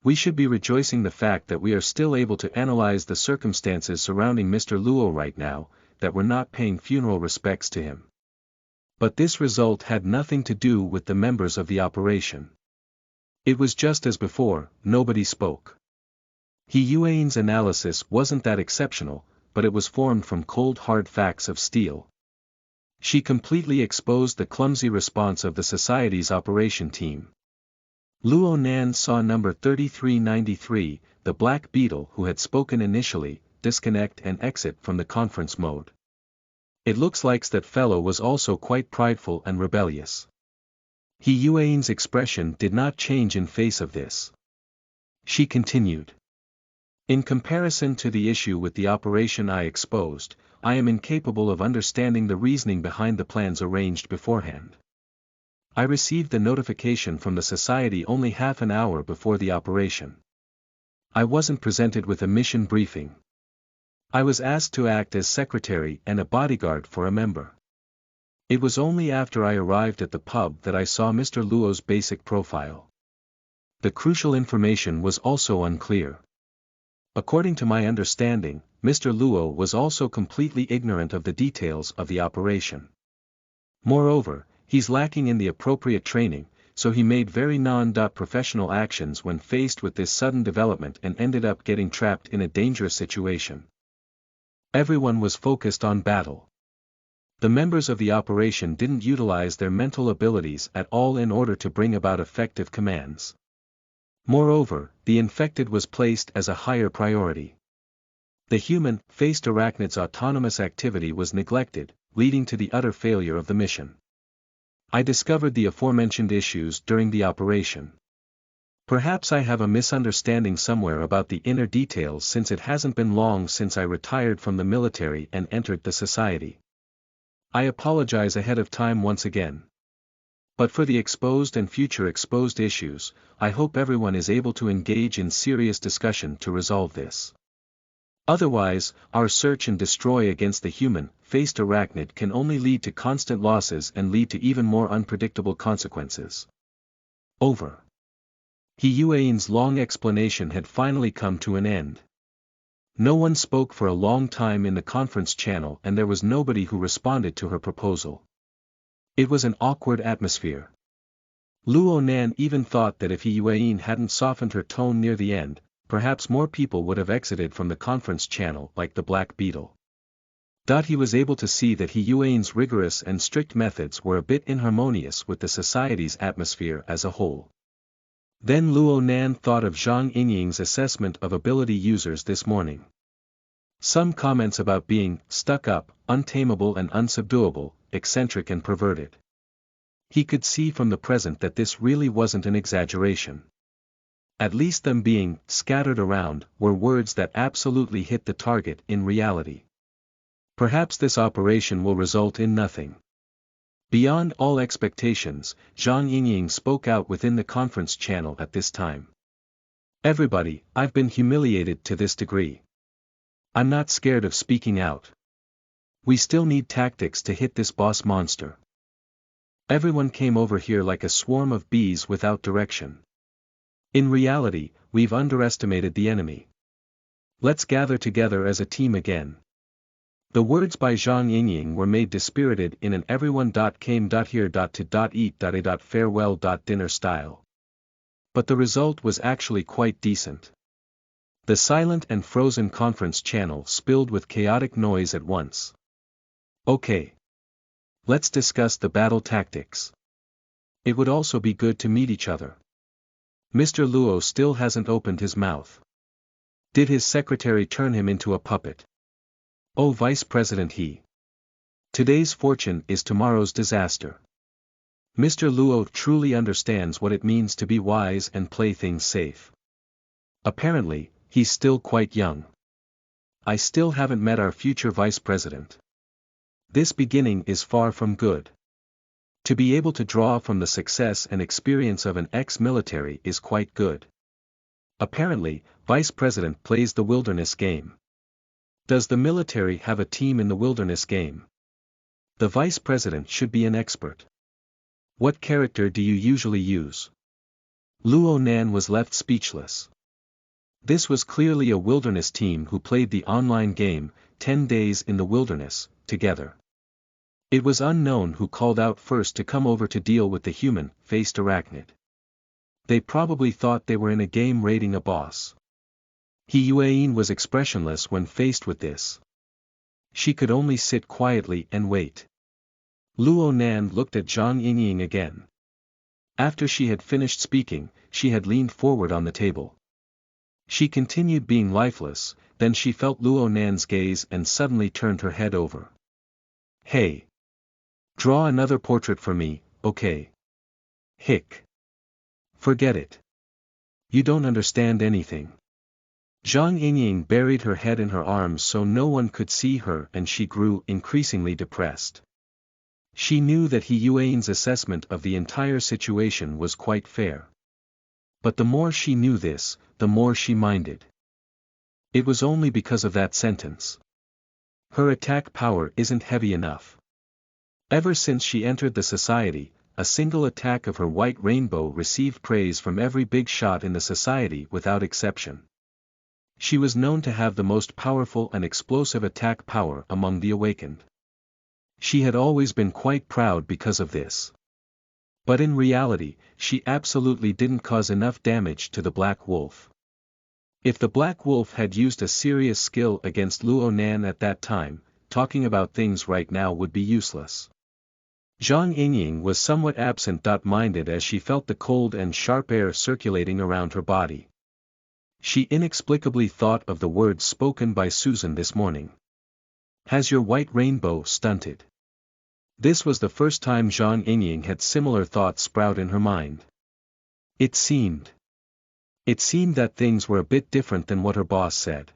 We should be rejoicing the fact that we are still able to analyze the circumstances surrounding Mr. Luo right now, that we're not paying funeral respects to him. But this result had nothing to do with the members of the operation. It was just as before, nobody spoke. He Yuan's analysis wasn't that exceptional, but it was formed from cold hard facts of steel. She completely exposed the clumsy response of the society's operation team. Luo Nan saw number 3393, the Black Beetle who had spoken initially, disconnect and exit from the conference mode. It looks like that fellow was also quite prideful and rebellious. He Yuan's expression did not change in face of this. She continued. In comparison to the issue with the operation I exposed, I am incapable of understanding the reasoning behind the plans arranged beforehand. I received the notification from the society only half an hour before the operation. I wasn't presented with a mission briefing. I was asked to act as secretary and a bodyguard for a member. It was only after I arrived at the pub that I saw Mr. Luo's basic profile. The crucial information was also unclear. According to my understanding, Mr. Luo was also completely ignorant of the details of the operation. Moreover, he's lacking in the appropriate training, so he made very non-professional actions when faced with this sudden development and ended up getting trapped in a dangerous situation. Everyone was focused on battle. The members of the operation didn't utilize their mental abilities at all in order to bring about effective commands. Moreover, the infected was placed as a higher priority. The human-faced arachnid's autonomous activity was neglected, leading to the utter failure of the mission. I discovered the aforementioned issues during the operation. Perhaps I have a misunderstanding somewhere about the inner details since it hasn't been long since I retired from the military and entered the society. I apologize ahead of time once again. But for the exposed and future exposed issues, I hope everyone is able to engage in serious discussion to resolve this. Otherwise, our search and destroy against the human-faced arachnid can only lead to constant losses and lead to even more unpredictable consequences. Over. He Yuan's long explanation had finally come to an end. No one spoke for a long time in the conference channel and there was nobody who responded to her proposal. It was an awkward atmosphere. Luo Nan even thought that if He Yuan hadn't softened her tone near the end, perhaps more people would have exited from the conference channel like the Black Beetle. He was able to see that He Yuan's rigorous and strict methods were a bit inharmonious with the society's atmosphere as a whole. Then Luo Nan thought of Zhang Yingying's assessment of ability users this morning. Some comments about being stuck up, untamable and unsubduable, eccentric and perverted. He could see from the present that this really wasn't an exaggeration. At least them being scattered around were words that absolutely hit the target in reality. Perhaps this operation will result in nothing. Beyond all expectations, Zhang Yingying spoke out within the conference channel at this time. Everybody, I've been humiliated to this degree. I'm not scared of speaking out. We still need tactics to hit this boss monster. Everyone came over here like a swarm of bees without direction. In reality, we've underestimated the enemy. Let's gather together as a team again. The words by Zhang Yingying were made dispirited in an everyone.came.here.to.eat.a.farewell.dinner style. But the result was actually quite decent. The silent and frozen conference channel spilled with chaotic noise at once. Okay. Let's discuss the battle tactics. It would also be good to meet each other. Mr. Luo still hasn't opened his mouth. Did his secretary turn him into a puppet? Oh, Vice President he. Today's fortune is tomorrow's disaster. Mr. Luo truly understands what it means to be wise and play things safe. Apparently, he's still quite young. I still haven't met our future vice president. This beginning is far from good. To be able to draw from the success and experience of an ex-military is quite good. Apparently, vice president plays the wilderness game. Does the military have a team in the wilderness game? The vice president should be an expert. What character do you usually use? Luo Nan was left speechless. This was clearly a wilderness team who played the online game, 10 Days in the Wilderness, together. It was unknown who called out first to come over to deal with the human-faced arachnid. They probably thought they were in a game raiding a boss. He Yuan was expressionless when faced with this. She could only sit quietly and wait. Luo Nan looked at Zhang Yingying again. After she had finished speaking, she had leaned forward on the table. She continued being lifeless, then she felt Luo Nan's gaze and suddenly turned her head over. Hey! Draw another portrait for me, okay? Hick! Forget it. You don't understand anything. Zhang Yingying buried her head in her arms so no one could see her and she grew increasingly depressed. She knew that He Yuan's assessment of the entire situation was quite fair. But the more she knew this, the more she minded. It was only because of that sentence. Her attack power isn't heavy enough. Ever since she entered the society, a single attack of her white rainbow received praise from every big shot in the society without exception. She was known to have the most powerful and explosive attack power among the awakened. She had always been quite proud because of this. But in reality, she absolutely didn't cause enough damage to the Black Wolf. If the Black Wolf had used a serious skill against Luo Nan at that time, talking about things right now would be useless. Zhang Yingying was somewhat absent-minded as she felt the cold and sharp air circulating around her body. She inexplicably thought of the words spoken by Susan this morning. Has your white rainbow stunted? This was the first time Zhang Yingying had similar thoughts sprout in her mind. It seemed that things were a bit different than what her boss said.